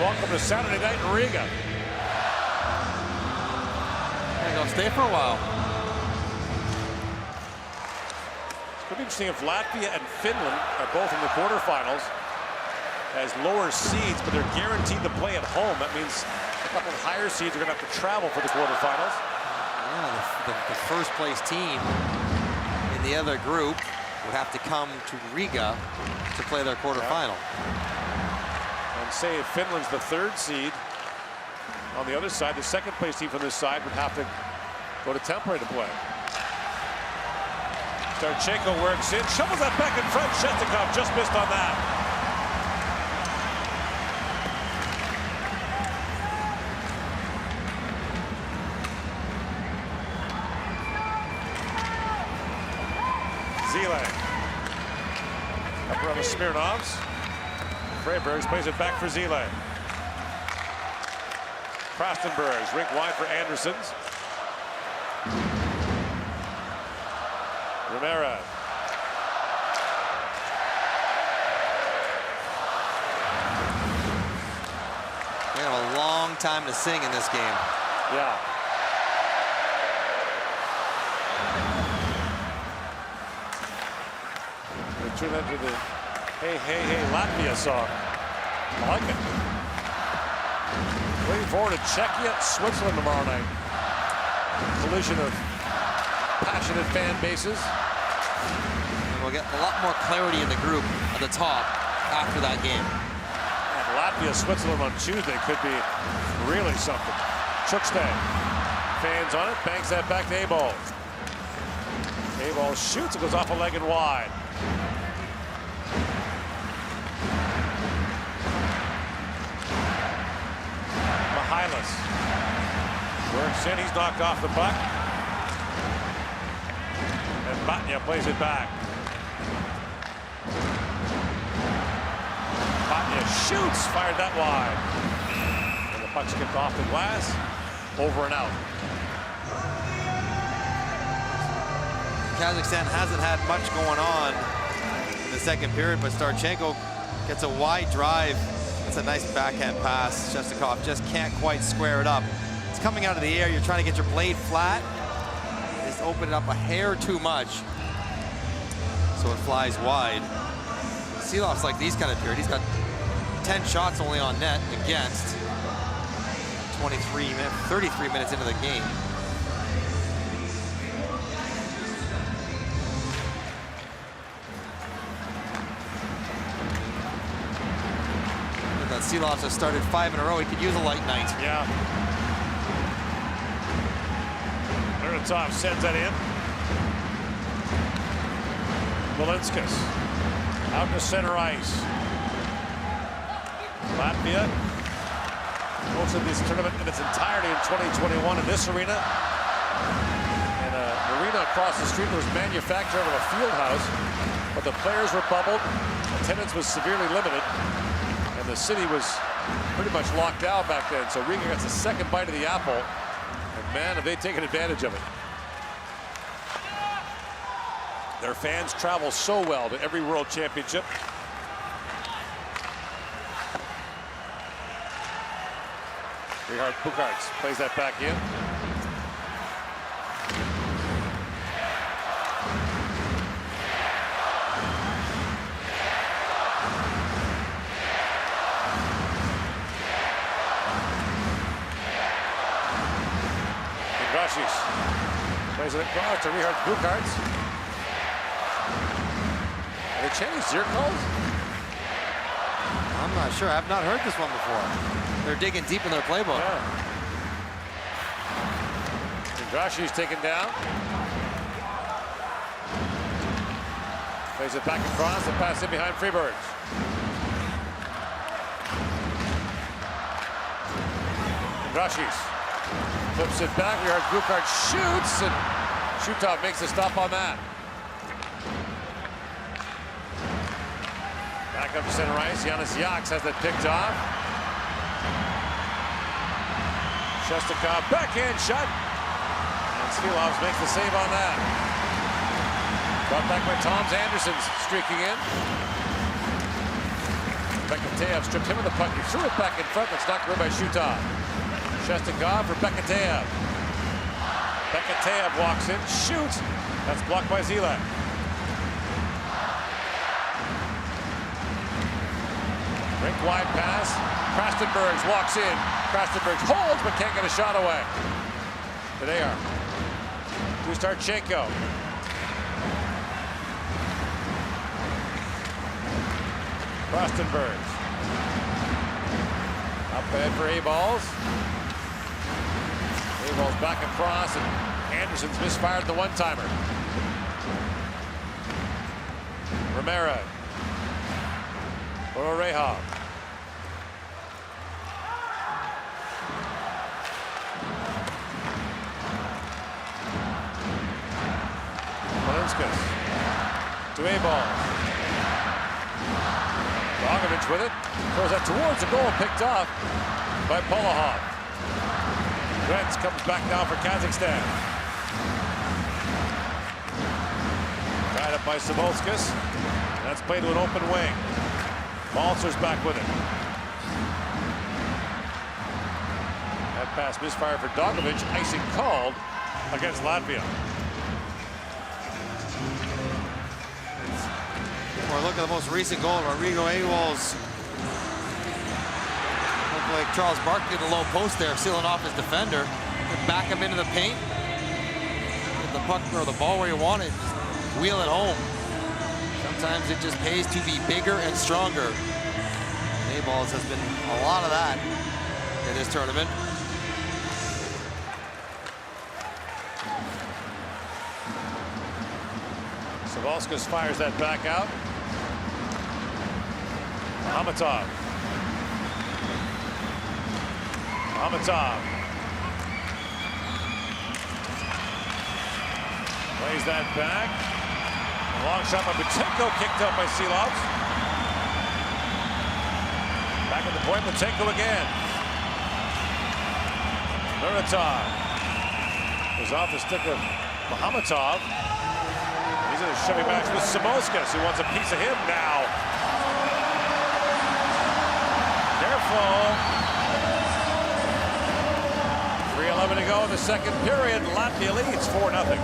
welcome to Saturday night in Riga. They're gonna stay for a while. It's going to be interesting if Latvia and Finland are both in the quarterfinals as lower seeds, but they're guaranteed to play at home. That means a couple of higher seeds are going to have to travel for the quarterfinals. Yeah, the first place team in the other group would have to come to Riga to play their quarterfinal. Yeah. And say if Finland's the third seed, on the other side, the second place team from this side would have to go to Tampere to play. Starchenko works in, shovels that back in front. Shestakov just missed on that. Zile. Up around the Smirnovs. Freibergs plays it back for Zile. Krastenbergs, rink wide for Andersons. Romero. We have a long time to sing in this game. Yeah. They turn that to the Hey, Hey, Hey Latvia song. I like it. Looking forward to Czechia, Switzerland tomorrow night. Collision of passionate fan bases. And we'll get a lot more clarity in the group at the top after that game. And Latvia, Switzerland on Tuesday could be really something. Chukstay, fans on it, banks that back to A-Ball. A-Ball shoots, it goes off a leg and wide. Mihalis works in, he's knocked off the puck. And Batnya plays it back. Batnya shoots, fired that wide. And the puck's kicked off the glass, over and out. Kazakhstan hasn't had much going on in the second period, but Starchenko gets a wide drive. That's a nice backhand pass. Shestakov just can't quite square it up. It's coming out of the air. You're trying to get your blade flat. Just open it up a hair too much, so it flies wide. Silov's like these kind of period. He's got 10 shots only on net against 33 minutes into the game. Silovs has started 5 in a row. He could use a light night. Yeah. Miritov sends that in. Valinskas out to center ice. Latvia hosted this tournament in its entirety in 2021 in this arena. And an arena across the street was manufactured out of a field house, but the players were bubbled. Attendance was severely limited. And the city was pretty much locked down back then. So Riga gets a second bite of the apple. And man, have they taken advantage of it. Their fans travel so well to every world championship. Richard Bukarts plays that back in. Plays it across to Richard Bukarts. Are they chanting Zirkals? I'm not sure. I've not heard this one before. They're digging deep in their playbook. Yeah. Indrashi's taken down. Plays it back across. The pass in behind Freibergs. Indrashi's. Flips it back. Richard Bukarts shoots, and Shutov makes a stop on that. Back up to center ice. Yanis Yaks has that picked off. Shestakov backhand shot. And Silovs makes the save on that. Brought back by Toms. Anderson's streaking in. Bekateev stripped him of the puck. He threw it back in front. That's knocked away by Shutov. Shestakov for Bekateev. Bekateev walks in, shoots. That's blocked by Zilek. Rink wide pass. Krastenbergs walks in. Krastenbergs holds but can't get a shot away. There they are. To Starchenko. Krastenbergs. Up ahead for A-balls. A-balls back across, and Anderson's misfired the one-timer. Romero. Ororehov. Malinskas. To A-balls. Dragovic with it. Throws that towards the goal, picked off by Polahov. Gretz comes back now for Kazakhstan. Tied up by Savolskas. That's played to an open wing. Balcer's back with it. That pass misfire for Dragovic. Icing called against Latvia. Or look at the most recent goal. Rodrigo Awol's looked like Charles Barkley at the low post there, sealing off his defender. Back him into the paint. Get the puck or the ball where you want it. Just wheel it home. Sometimes it just pays to be bigger and stronger. Awol's has been a lot of that in this tournament. Savolskas fires that back out. Hamatov. Plays that back. A long shot by Butenko, kicked out by Silovs. Back at the point, Butenko again. Muratov was off the stick of Mahamatov. He's in a Chevy match with Savolskas, who wants a piece of him now. Careful. 3:11 to go in the second period. Latvia leads 4-0.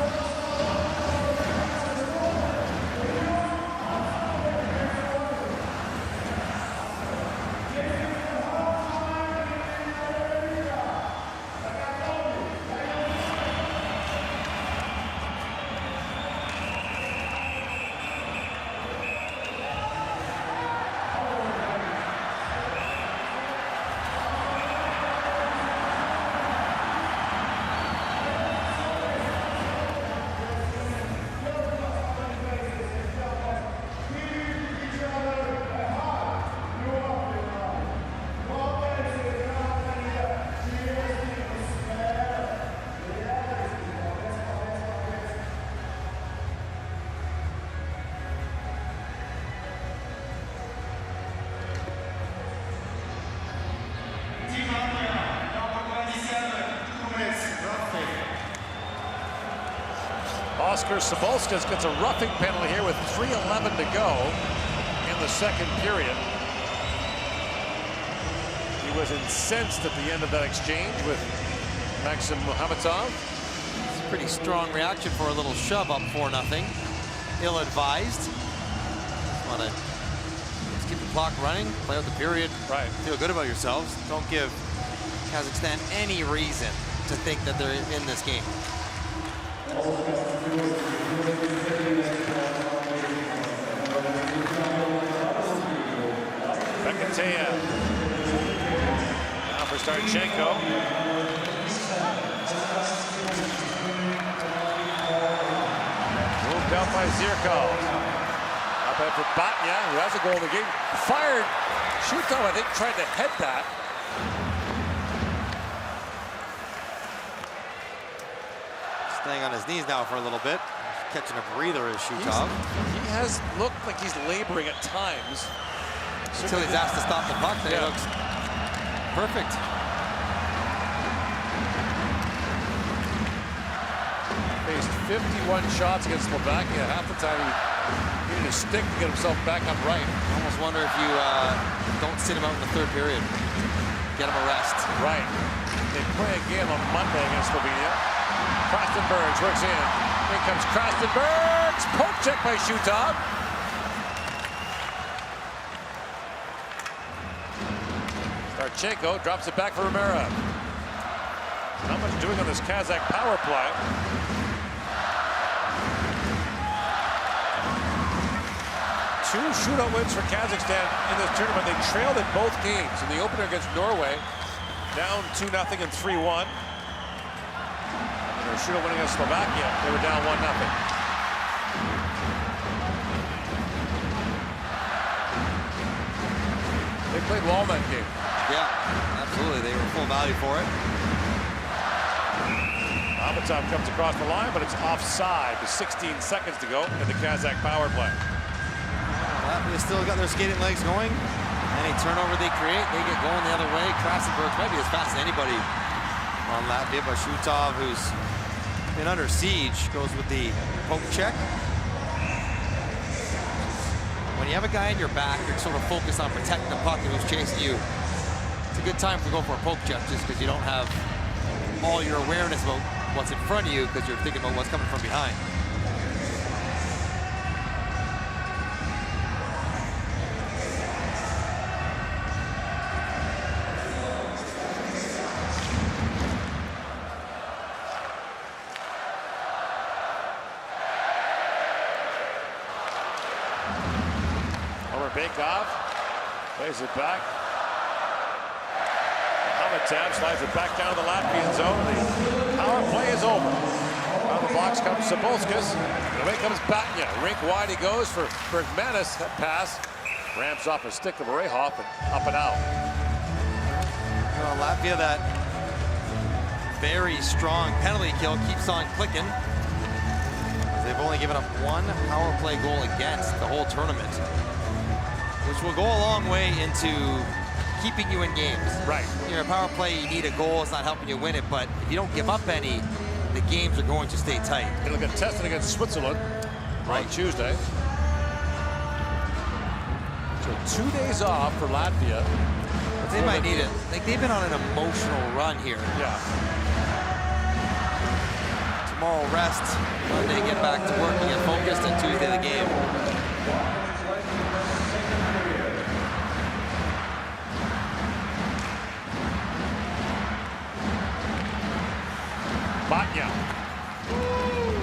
Oskar Savolskas gets a roughing penalty here with 3:11 to go in the second period. He was incensed at the end of that exchange with Maxim Muhammadov. It's a pretty strong reaction for a little shove up 4-0. Ill-advised. Let's keep the clock running, play out the period. Right. Feel good about yourselves. Don't give Kazakhstan any reason to think that they're in this game. Bekateev. Now for Starchenko. Moved out by Zirkov. Up ahead for Batnya, who has a goal in the game. Fired. Shutov, I think, tried to head that. Staying on his knees now for a little bit. Catching a breather is Shutov. He has looked like he's laboring at times. Until he's asked to stop the puck, then he looks perfect. Faced 51 shots against Slovakia. Half the time he He needed a stick to get himself back upright. I almost wonder if you don't sit him out in the third period. Get him a rest. Right. They play a game on Monday against Slovenia. Krastenbergs works in. Here comes Krastenbergs. Poke check by Shutov. Starchenko drops it back for Romero. Not much doing on this Kazakh power play. Two shootout wins for Kazakhstan in this tournament. They trailed in both games. In the opener against Norway, down 2-0 and 3-1. Their shootout win against Slovakia, they were down 1-0. They played well in that game. Yeah, absolutely. They were full value for it. Amatov comes across the line, but it's offside with 16 seconds to go in the Kazakh power play. Latvia still got their skating legs going. Any turnover they create, they get going the other way. Krastenberg might be as fast as anybody on Latvia, but Shutov, who's been under siege, goes with the poke check. When you have a guy in your back, you're sort of focused on protecting the puck and who's chasing you. It's a good time to go for a poke check just because you don't have all your awareness about what's in front of you because you're thinking about what's coming from behind. Bakov plays it back. Amatov slides it back down to the Latvian zone. The power play is over. Out of the box comes Sabolskis. And away comes Batnya. Rink wide he goes for Bergmanis. That pass ramps off a stick of Rehov and up and out. Well, Latvia, that very strong penalty kill keeps on clicking. They've only given up one power play goal against the whole tournament, which will go a long way into keeping you in games. Right. You know, power play, you need a goal. It's not helping you win it, but if you don't give up any, the games are going to stay tight. It'll get tested against Switzerland on Tuesday. So 2 days off for Latvia. They might need it. Like, they've been on an emotional run here. Yeah. Tomorrow rest, Monday get back to work and get focused, and Tuesday the game. Batnya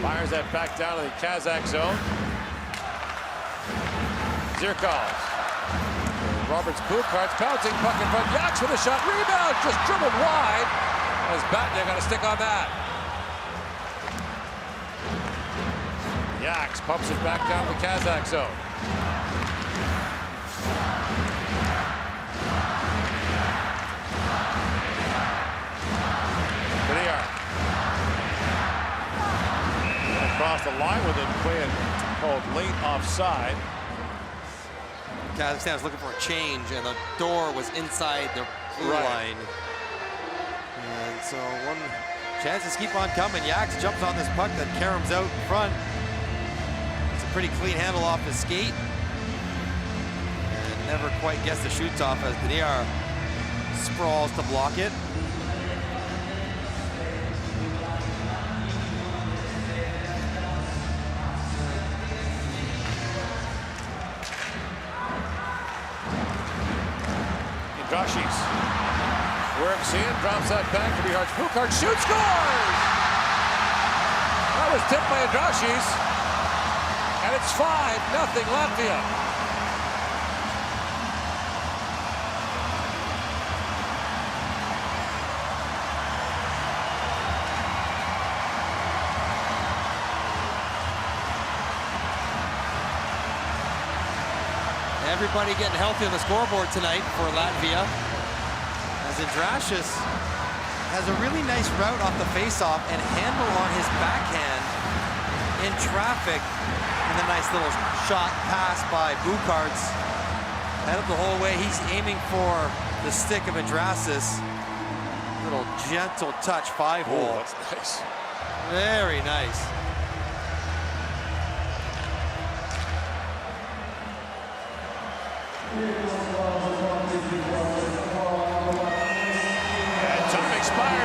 fires that back down to the Kazakh zone. Zirkov. Roberts Bukarts bouncing puck in front. Yaks with a shot. Rebound just dribbled wide. As Batnya got a stick on that. Yaks pumps it back down to the Kazakh zone. Across the line with it, playing called late offside. Kazakhstan was looking for a change, and the door was inside the blue line. And so one chances keep on coming. Yaks jumps on this puck that caroms out in front. It's a pretty clean handle off his skate. And never quite gets the shoot off as Deniar sprawls to block it. Drashis works in, drops that back to Bihar. Bukart shoots, scores! That was tipped by Drashis. And it's 5-0 Latvia. Everybody getting healthy on the scoreboard tonight for Latvia. As Andrashis has a really nice route off the faceoff and handle on his backhand in traffic. And a nice little shot pass by Bukarts. Head up the whole way. He's aiming for the stick of Andrashis. Little gentle touch, 5-hole. That's nice. Very nice.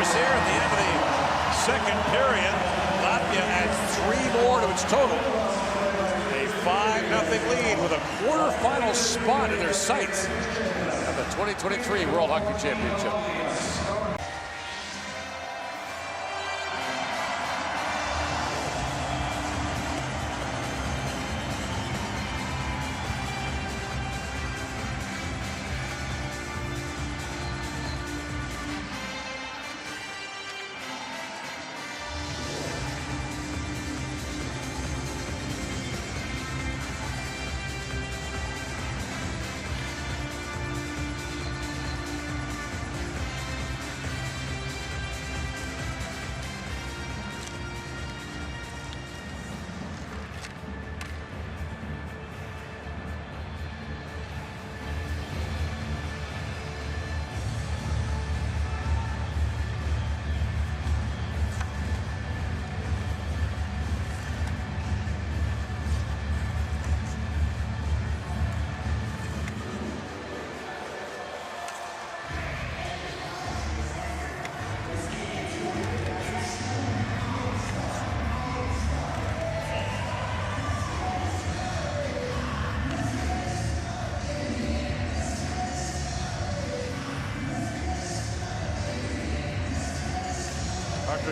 scores here at the end of the second period. Latvia adds 3 more to its total. A 5-0 lead with a quarterfinal spot in their sights at the 2023 World Hockey Championship.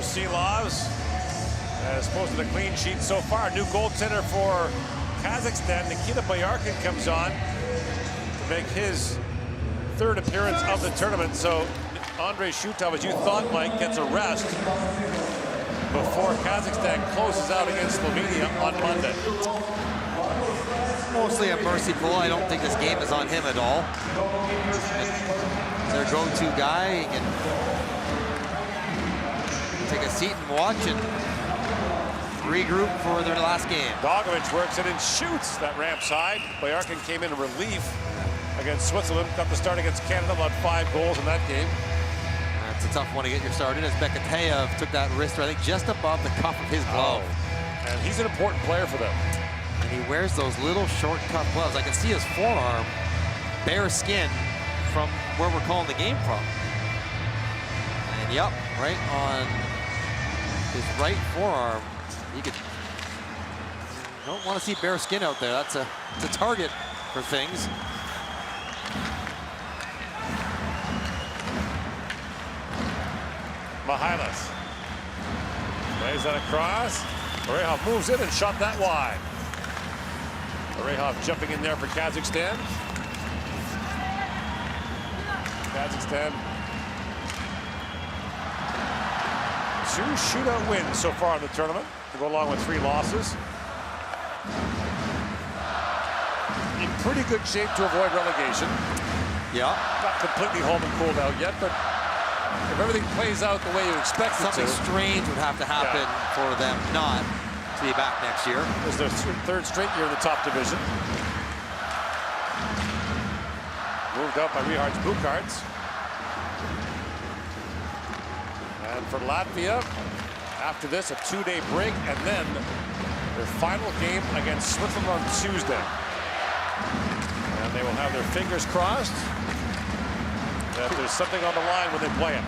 Silovs has posted a clean sheet so far. New goaltender for Kazakhstan, Nikita Bayarkin, comes on to make his 3rd appearance of the tournament. So Andrei Shutov, as you thought, Mike, gets a rest before Kazakhstan closes out against Slovenia on Monday. Mostly a merciful. I don't think this game is on him at all. Their go-to guy. He can take a seat and watch and regroup for their last game. Dogovic works it and shoots that ramp side. Bayarkin came in relief against Switzerland. Got the start against Canada, about 5 goals in that game. That's a tough one to get you started, as Bekateyev took that wrister, I think, just above the cuff of his glove. And he's an important player for them. And he wears those little short cuff gloves. I can see his forearm, bare skin, from where we're calling the game from. And yep, right on his right forearm. You don't want to see bare skin out there. It's a target for things. Mihailis plays that across. Orehov moves in and shot that wide. Orehov jumping in there for Kazakhstan. Kazakhstan 2 shootout wins so far in the tournament to go along with 3 losses. In pretty good shape to avoid relegation. Yeah. Not completely home and cooled out yet, but if everything plays out the way you expect it to, something strange would have to happen for them not to be back next year. It's their 3rd straight year in the top division. Moved up by Richards Bukarts. And for Latvia, after this, a 2-day break, and then their final game against Switzerland on Tuesday. And they will have their fingers crossed that there's something on the line when they play it.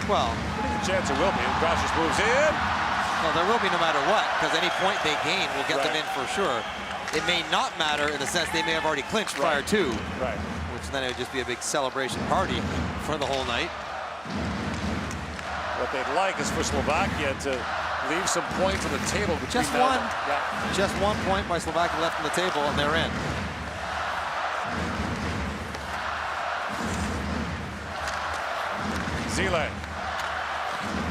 Well, I think the chance there will be. Gracias moves in. Well, there will be no matter what, because any point they gain will get them in for sure. It may not matter in the sense they may have already clinched prior to. Right. Which then it would just be a big celebration party for the whole night. What they'd like is for Slovakia to leave some points on the table. Just one. Just 1 point by Slovakia left on the table, and they're in. Zile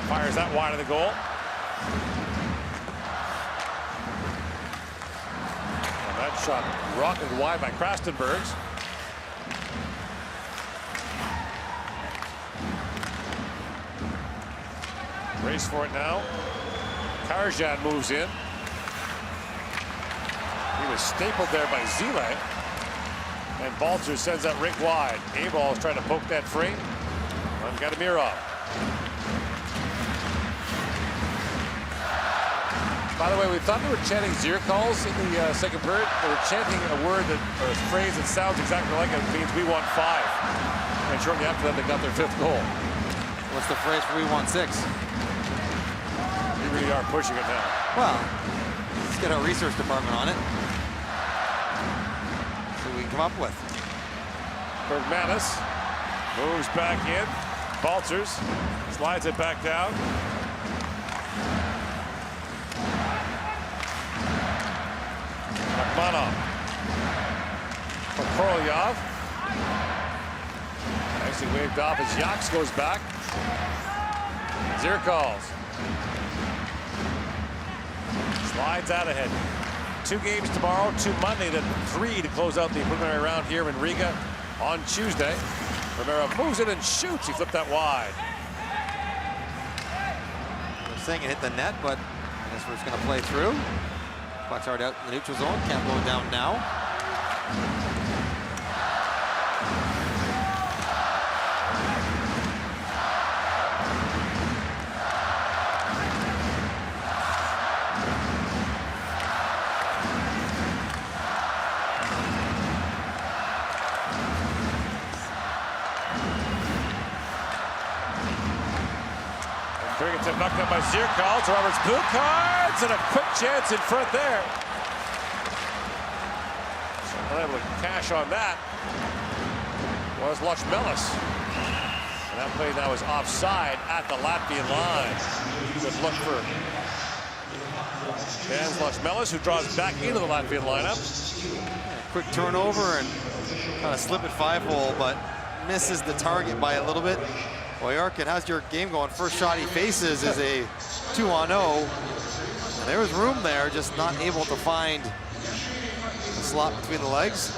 fires that wide of the goal. And that shot rocketed wide by Krastenbergs. Race for it now. Karjan moves in. He was stapled there by Zile. And Balzer sends that rink wide. A-ball is trying to poke that free. On Gadamirov. By the way, we thought they were chanting Zier calls in the second period. They were chanting a word that, or a phrase that sounds exactly like it. It means we want 5. And shortly after that, they got their 5th goal. What's the phrase for we want 6? You really are pushing it now. Well, let's get our research department on it. See what we can come up with. Bergmanis moves back in. Baltzers slides it back down. Rachmanov for Korolyov. Nicely waved off as Yaks goes back. Zirkals slides out ahead. 2 games tomorrow, 2 Monday, then 3 to close out the preliminary round here in Riga on Tuesday. Romero moves it and shoots. He flipped that wide. We're saying it hit the net, but I guess we're just going to play through. Puck's hard out in the neutral zone. Can't blow it down now. Gets it knocked up by Zirkals. Roberts blue cards and a quick chance in front there. So unable to cash on that was Lachmelis. And that play now is offside at the Latvian line. Good look for Jans Lachmelis, who draws back into the Latvian lineup. Quick turnover and kind of slip at 5-hole, but misses the target by a little bit. Boyarkin, how's your game going? First shot he faces is a 2-on-0. And there was room there, just not able to find the slot between the legs.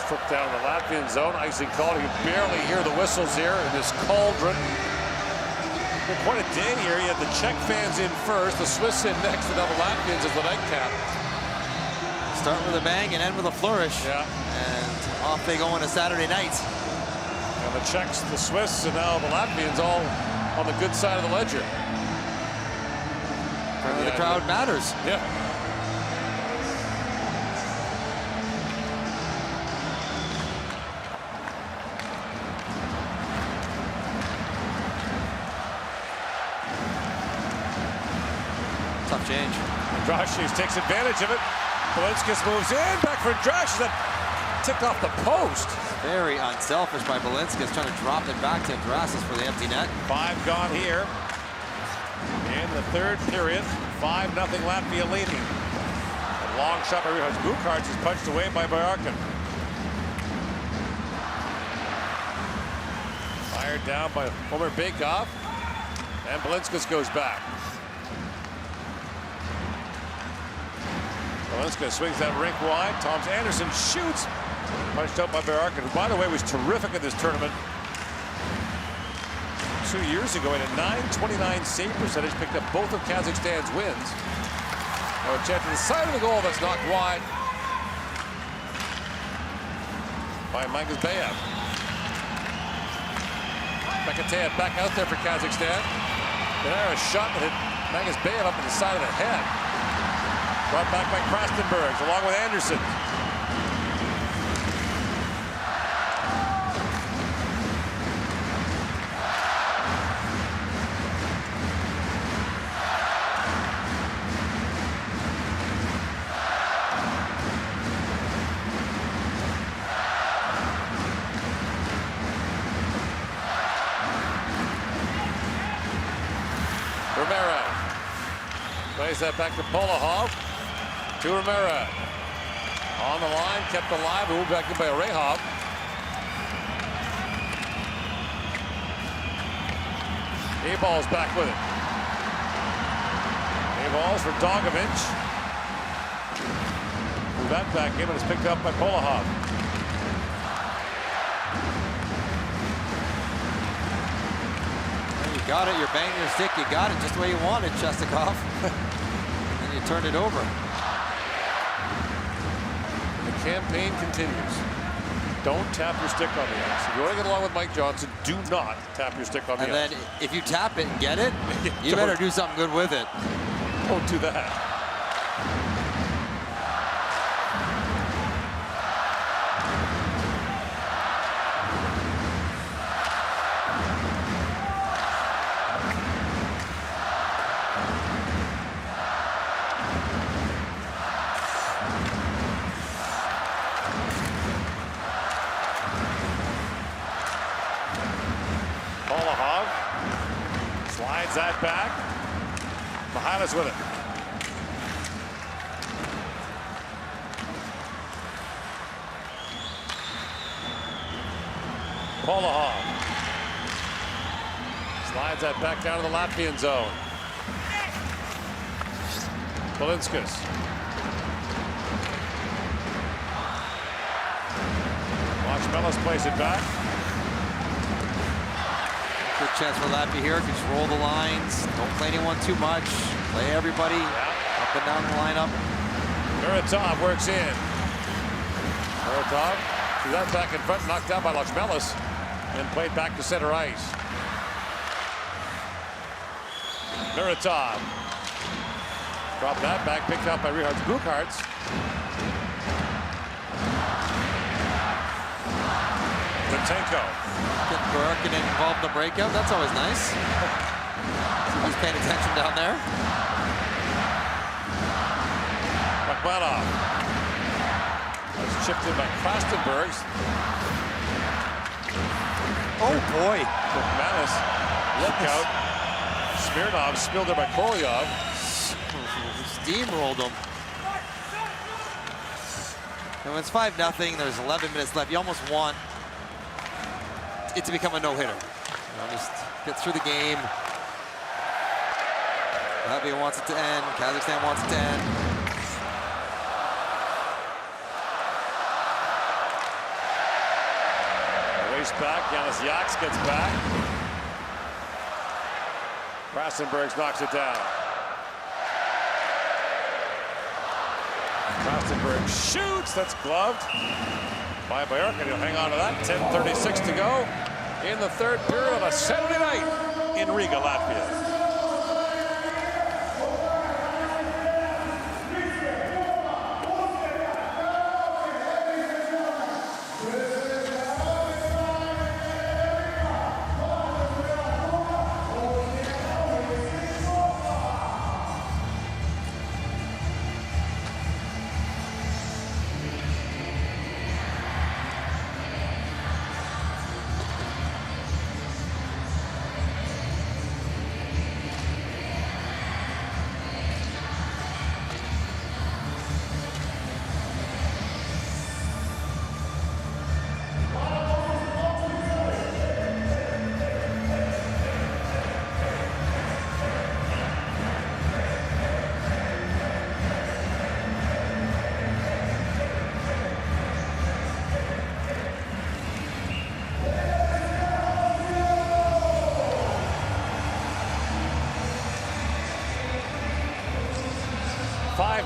Foot down in the Latvian zone. Icing call. You can barely hear the whistles here in this cauldron. Well, quite a day here. You had the Czech fans in first, the Swiss in next, and now the Latvians as the nightcap. Start with a bang and end with a flourish. Yeah. And off they go on a Saturday night. And the Czechs, the Swiss, and now the Latvians all on the good side of the ledger. The crowd matters. Yeah. Tough change. Andrashis takes advantage of it. Balinskis moves in, back for Andrashis, that tipped off the post. Very unselfish by Balinskis, trying to drop it back to Andrashis for the empty net. 5 gone here in the 3rd period. 5-0 Latvia leading. A long shot by Rihas Bukarts is punched away by Boyarkin. Fired down by Homer Bakov, and Balinskis goes back. Balinskis swings that rink wide. Toms Anderson shoots. Punched out by Boyarkin, who, by the way, was terrific in this tournament 2 years ago. He had a .929 save percentage, picked up both of Kazakhstan's wins. Now a chance to the side of the goal that's knocked wide by Magazbayev. Bekateev back out there for Kazakhstan. There a shot that hit Magazbayev up in the side of the head. Brought back by Krastenbergs along with Anderson. Romero plays that back to Polahov. To Romero. On the line, kept alive, moved back in by Rehov. A-ball's back with it. A-ball's for Dogovic. Move that back in, but it's picked up by Polahov. got it, you're banging your stick, you got it just the way you wanted, Chestikov. And you turned it over. The campaign continues. Don't tap your stick on the ice. If you want to get along with Mike Johnson, do not tap your stick on the ice. And then if you tap it and get it, you better do something good with it. Don't do that. Slides that back. Mihalis with it. Polahov slides that back down to the Latvian zone. Belinskas. Watch place it back. Good chance for Latvia here. Just roll the lines. Don't play anyone too much. Play everybody up and down the lineup. Muratov works in. Muratov threw that back in front, knocked down by Lakshmelis, and played back to center ice. Muratov dropped that back, picked up by Richards Bucharts. Patenko. Getting Barkin involved in the breakout. That's always nice. He's paying attention down there. Bakmanov. That's chipped in by Krastenberg. Oh boy. Bakmanis. Look out. Smirnov spilled it by Kolyov. Steamrolled him. And when it's 5-0, there's 11 minutes left. You almost want it to become a no-hitter. Just get through the game. Latvia wants it to end. Kazakhstan wants it to end. Race back. Yanis Yaks gets back. Krastenberg knocks it down. Krastenberg shoots. That's gloved by Bjork, and he'll hang on to that. 10:36 to go in the third period on a Saturday night in Riga, Latvia.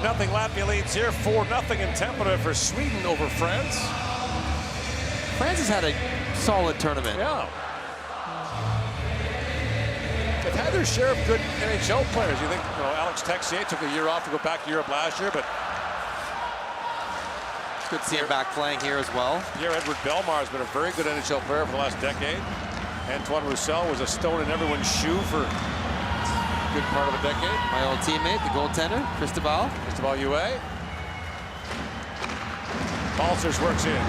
Nothing. Latvia leads here. 4-0 in Tampere for Sweden over France. France has had a solid tournament. Yeah. They've had their share of good NHL players. You think, Alex Texier took a year off to go back to Europe last year, but it's good to see him back playing here as well. Here, Edward Belmar has been a very good NHL player for the last decade. Antoine Roussel was a stone in everyone's shoe for good part of a decade. My old teammate, the goaltender, Cristobal Ue. Balcers works in.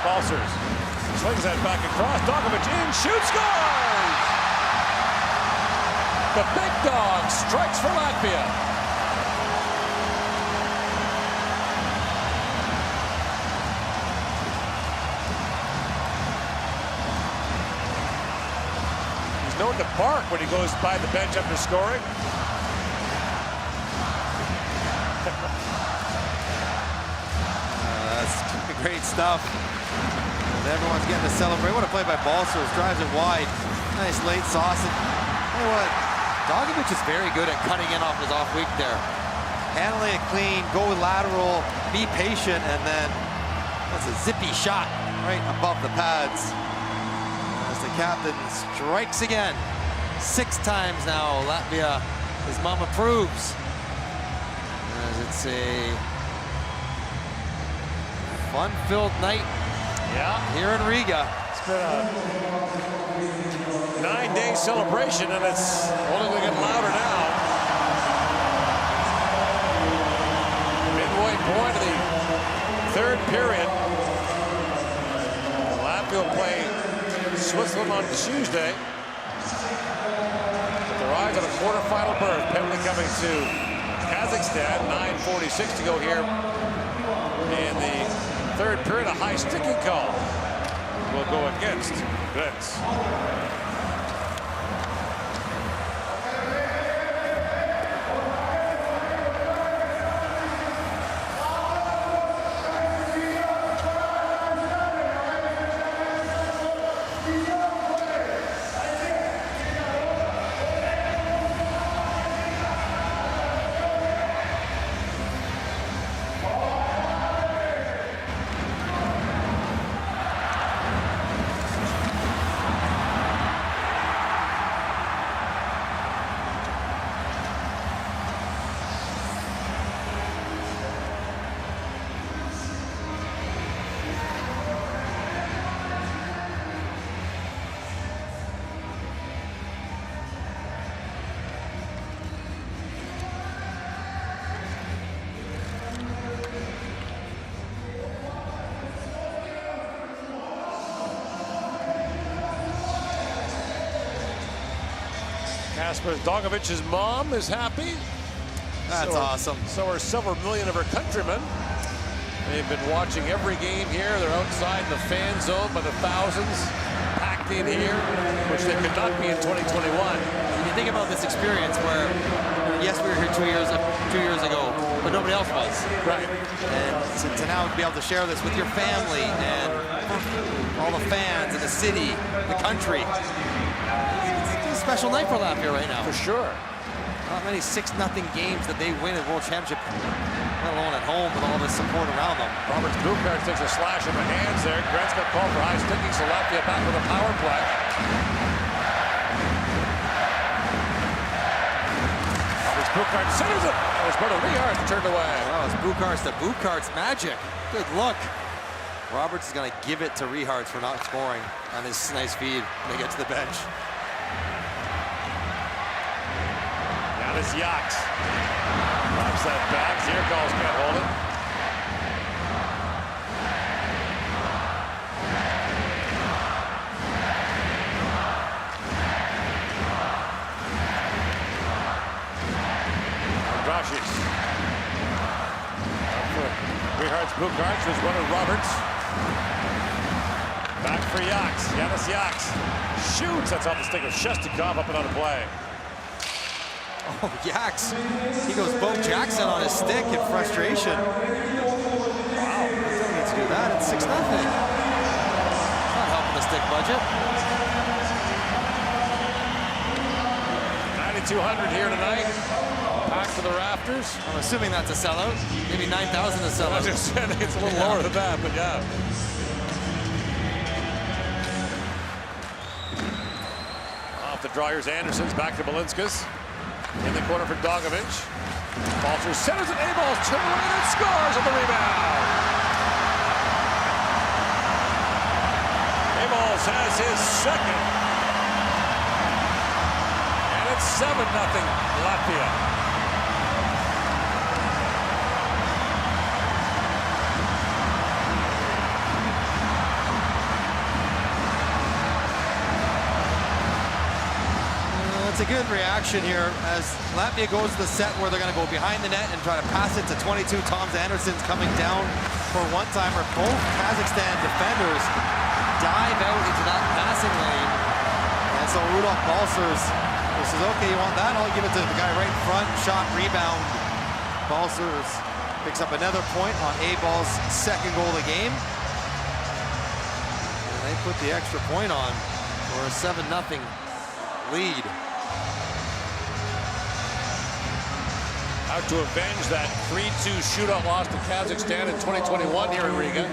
Balcers slings that back across. Dogovic in, shoots, scores! The big dog strikes for Latvia. He's known to bark when he goes by the bench after scoring. That's great stuff. And everyone's getting to celebrate. What a play by Balcers. Drives it wide. Nice late sauce. And tell you what, Dogovic is very good at cutting in off his off week there. Handling it clean, go lateral, be patient, and then that's a zippy shot right above the pads. As the captain strikes again. 6 times now, Latvia, his mama proves. As it's a fun-filled night here in Riga. It's been a 9-day celebration, and it's only going to get louder now. Midway point of the 3rd period. Latvia will play Switzerland on Tuesday. With their eyes on a quarterfinal berth, penalty coming to Kazakhstan. 9:46 to go here in the 3rd period. A high sticking call will go against Vince. Kasper Dogovic's mom is happy. That's awesome. So are several million of her countrymen. They've been watching every game here. They're outside in the fan zone by the thousands, packed in here, which they could not be in 2021. You think about this experience where, yes, we were here 2 years ago, but nobody else was. Right. And to now be able to share this with your family and all the fans in the city, the country. It's a special night for Latvia right now. For sure. Not many 6-0 games that they win at World Championship, let alone at home with all this support around them. Roberts Buchart takes a slash in the hands there. Grant's got called for high sticking, so Latvia back with a power play. Roberts Buchart centers it. There's Berto Rehard turned away. Well, it's Buchart's to Buchart's magic. Good look. Roberts is going to give it to Rehard for not scoring on his nice feed when they get to the bench. Now this Yachts. Drops that back. Zierkal's can't hold it. Andrashis. Rehard's Bucharts was running Roberts. Back for Yachts. Yanis Yachts shoots. That's off the stick of Shestakov up and on a play. Oh, Yax. He goes Bo Jackson on his stick in frustration. Wow. Doesn't need to do that. It's 6-0. Not helping the stick budget. 9,200 here tonight. Packed to the rafters. I'm assuming that's a sellout. Maybe 9,000 a sellout. It's a little lower than that, but yeah. Off the dryers, Anderson's back to Belinskas. In the corner for Dogovic. Balcer centers it, A-Ball's turned away and scores on the rebound. A-Balls has his second. And it's 7-0 Latvia. It's a good reaction here as Latvia goes to the set where they're going to go behind the net and try to pass it to 22. Toms Anderson's coming down for a one-timer. Both Kazakhstan defenders dive out into that passing lane. And so Rudolf Balcers says, okay, you want that? I'll give it to the guy right in front. Shot, rebound. Balcers picks up another point on A-Ball's second goal of the game. And they put the extra point on for a 7-0 lead. Out to avenge that 3-2 shootout loss to Kazakhstan in 2021 here in Riga.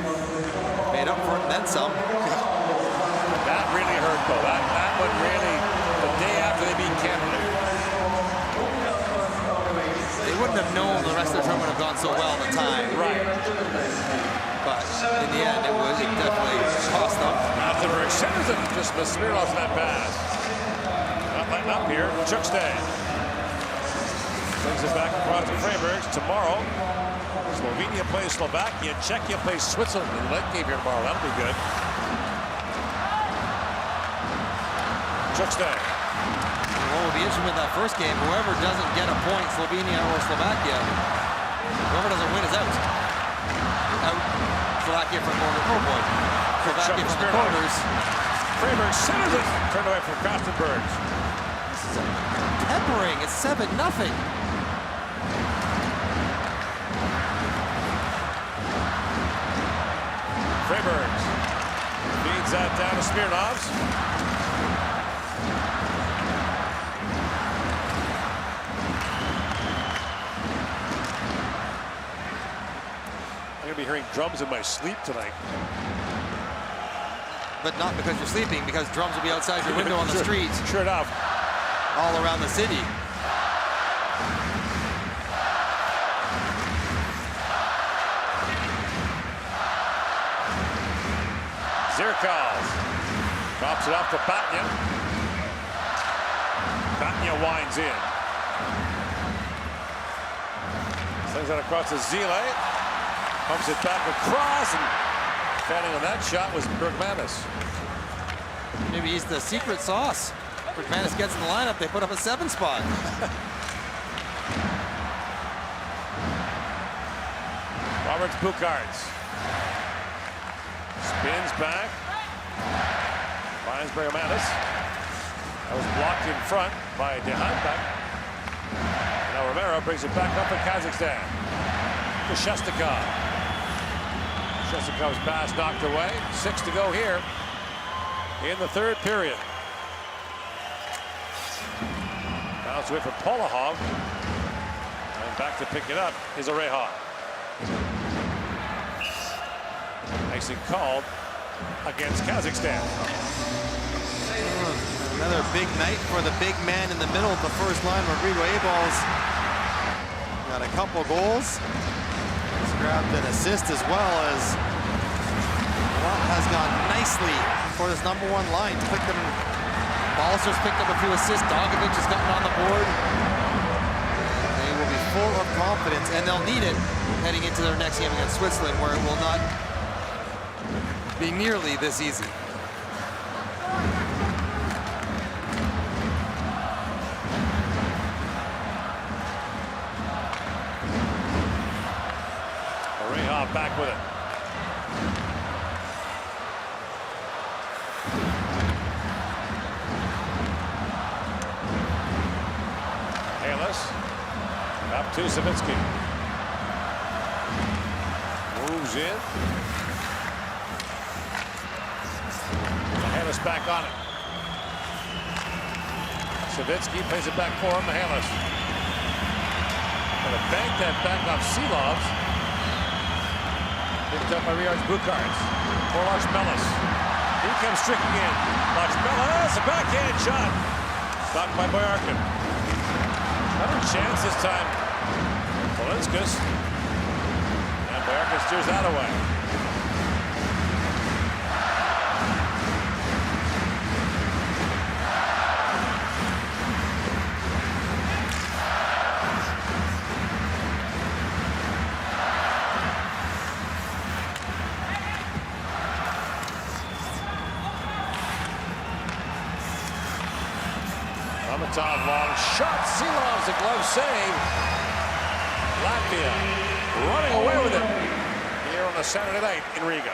Made up for it and then some. That really hurt, though. That one really, the day after they beat Canada. They wouldn't have known the rest of the tournament would have gone so well at the time. Right. But in the end, it definitely cost them. Afterberg centers it, just missed Smirnov's that pass. Not letting up here. Chukstay brings it back across to Freibergs. Tomorrow, Slovenia plays Slovakia. Czechia plays Switzerland in the late game here tomorrow. That'll be good. Chukstay. What will be interesting with that first game, whoever doesn't get a point, Slovenia or Slovakia, whoever doesn't win is out. Slovakia from quarter. Oh boy. Slovakia from the quarters. Freiberg centers it. Turned away from Kostenberg. This is a peppering. It's 7-0. Freiberg feeds that down to Smirnovs. I'm going to be hearing drums in my sleep tonight. But not because you're sleeping, because drums will be outside your window on the street. Sure enough. All around the city. Zirkov drops it off to Batnya. Batnya winds in. Sends it across to Zile. Pumps it back across, and standing on that shot was Bergmanis. Maybe he's the secret sauce. Bergmanis gets in the lineup, they put up a 7 spot. Roberts Buchards. Spins back. Finds Bergmanis. That was blocked in front by Dehanbak. Now Romero brings it back up in Kazakhstan. To Shestakov. Shestakov's pass knocked away. 6 to go here in the third period. Bounce away from Polahov. And back to pick it up is Orehov. Icing called against Kazakhstan. Another big night for the big man in the middle of the first line. Rodrigo Ebal's got a couple goals. He's grabbed an assist as well as a lot has gone nicely for this number 1 line. Balcer's picked up a few assists. Dogovic has gotten on the board. They will be full of confidence, and they'll need it heading into their next game against Switzerland, where it will not be nearly this easy. Orehov back with it. Halis up to Savitsky. Moves in. Mihalis back on it. Savitsky plays it back for him. Mihalis. Gonna bank that back off Silovs. Picked up by Riards Buchards. For Lachmelis. He comes streaking in. Lachmelis, a backhand shot. Stopped by Boyarkin. Another chance this time. Polinskas. And Boyarkin steers that away. Ramatov long shot. Silovs a glove save. Latvia running away with it here on a Saturday night in Riga.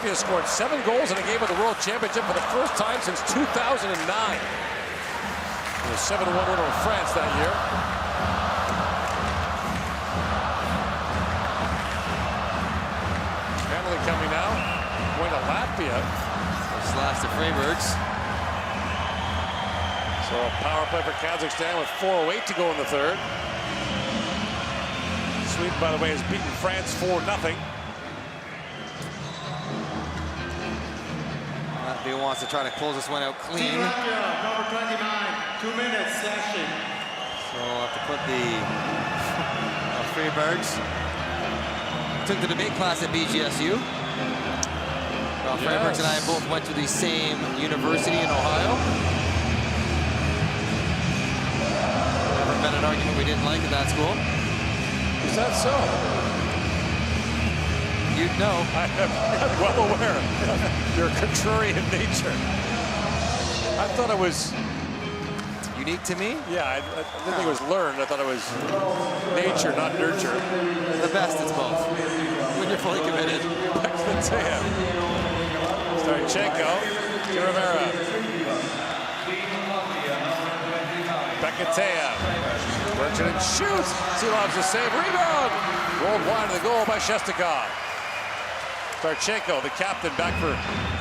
Latvia scored 7 goals in a game of the World Championship for the first time since 2009. It was 7-1 win over France that year. Penalty coming now, going to Latvia. Slash to Freibergs. So a power play for Kazakhstan with 4:08 to go in the third. Sweden, by the way, has beaten France 4-0. Latvia wants to try to close this one out clean. Team Latvia, number 29, 2 minutes session. So we'll have to put the Freibergs. Took the debate class at BGSU. Well, Freibergs and I both went to the same university in Ohio. Never met an argument we didn't like at that school. Is that so? You'd know. I'm well aware of your contrarian nature. I thought it was unique to me? Yeah, I didn't think it was learned. I thought it was nature, not nurture. The best, it's both. When you're fully committed. Starchenko to Rivera. Bekateev works it and shoots. Silov's a save, rebound. Rolled wide of the goal by Shestakov. Starchenko, the captain, back for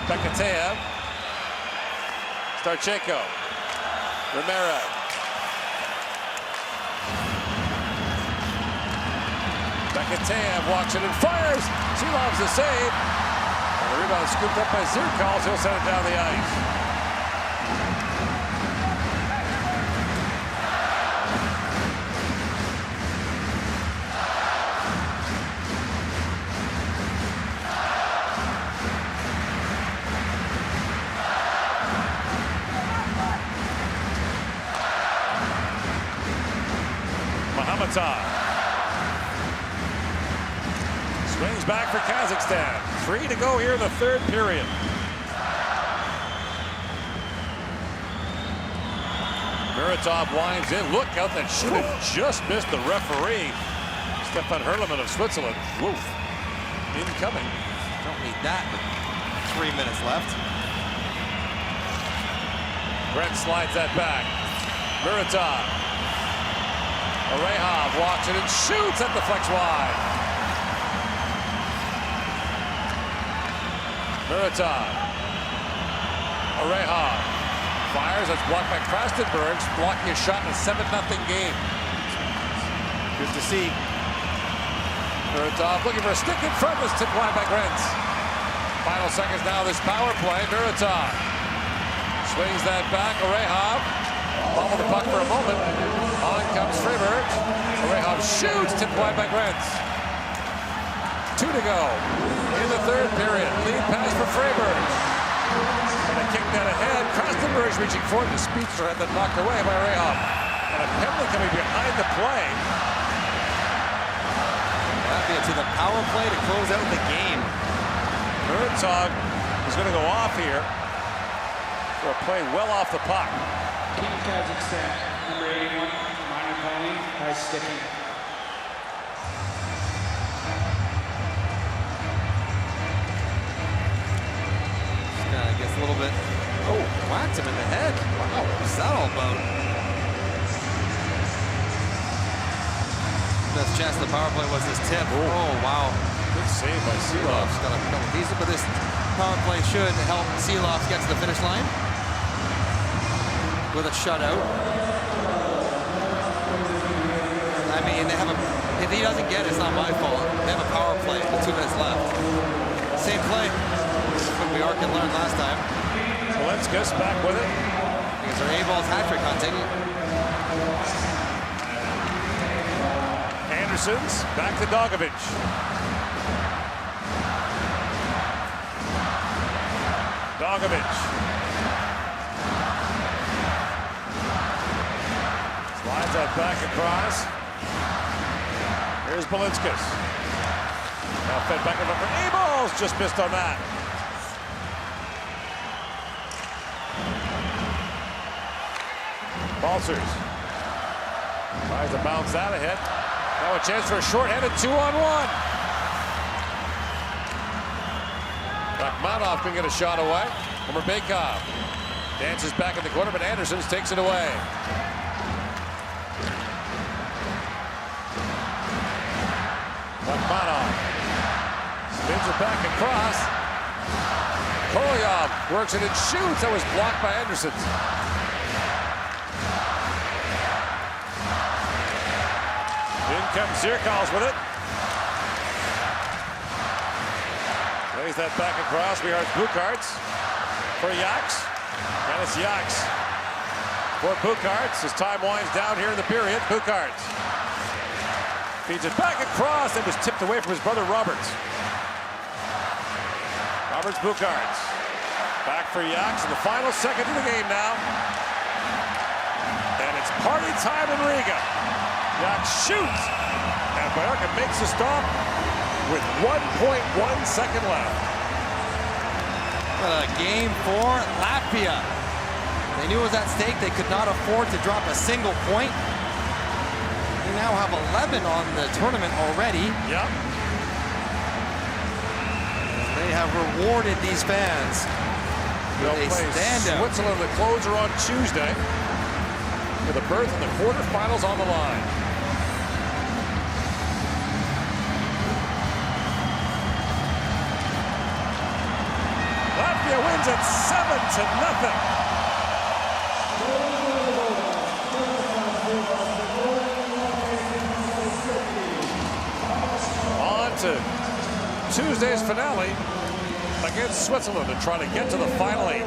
Bekateev. Starchenko. Romero. Bekateev walks it and fires. Silov's the save. And the rebound scooped up by Zirkals. He'll send it down the ice. Swings back for Kazakhstan. 3 to go here in the third period. Muratov winds in. Look out, that should have just missed the referee. Stefan Herleman of Switzerland. Woof. Incoming. Don't need that with 3 minutes left. Brent slides that back. Muratov. Orehov walks it and shoots at the flex wide. Muratov. Orehov fires. That's blocked by Krastenberg, blocking a shot in a 7-0 game. Good to see. Muratov looking for a stick in front. This tipped wide by Grentz. Final seconds now. This power play. Muratov swings that back. Orehov bobbled the puck for a moment. On comes Freiberg. Orehov shoots, tipped wide by Grentz. 2 to go in the third period. Lead pass for Freiberg. And a kick that ahead. Krastenberg's reaching forward. The speedster had that knocked away by Orehov. And a penalty coming behind the play. Latvia to the power play to close out the game. Muratov is going to go off here for a play well off the puck. Team Kazakhstan, number 81, minor penalty, high sticking. I guess a little bit. Oh, whacked him in the head. Wow, what's that all about? Best chance of the power play was this tip. Oh, wow. Good save by Silov. Got a couple pieces, but this power play should help Silov get to the finish line with a shutout. I mean, they have a. If he doesn't get it, it's not my fault. They have a power play with 2 minutes left. Same play. What we can learn last time. Zelenskas back with it. Because they're A-ball's hat-trick hunting. Anderson's back to Dogovic. Dogovic. Slides that back across. Here's Belinskas. Now fed back over for A-balls. Just missed on that. Balcers tries to bounce that ahead. Now a chance for a short-handed 2-on-1. Rachmanov can get a shot away. From Bakov. Dances back in the corner, but Andersons takes it away. Rachmanov spins it back across. Kolyov works it and shoots. That was blocked by Andersons. In comes Zirkals with it. Plays that back across. We are Bukarts for Yaks. And it's Yaks for Bukarts as time winds down here in the period. Bukarts feeds it back across. It was tipped away from his brother Roberts. Roberts Bukarts. Back for Yaks in the final second of the game now. And it's party time in Riga. Yaks shoots. And Bajorka makes the stop with 1.1 second left. What a game for Latvia. They knew it was at stake. They could not afford to drop a single point. They now have 11 on the tournament already. Yep. They have rewarded these fans with a standout. Switzerland, the closer on Tuesday, with a berth in the quarterfinals on the line. Latvia wins at 7-0. On to Tuesday's finale against Switzerland to try to get to the Final 8.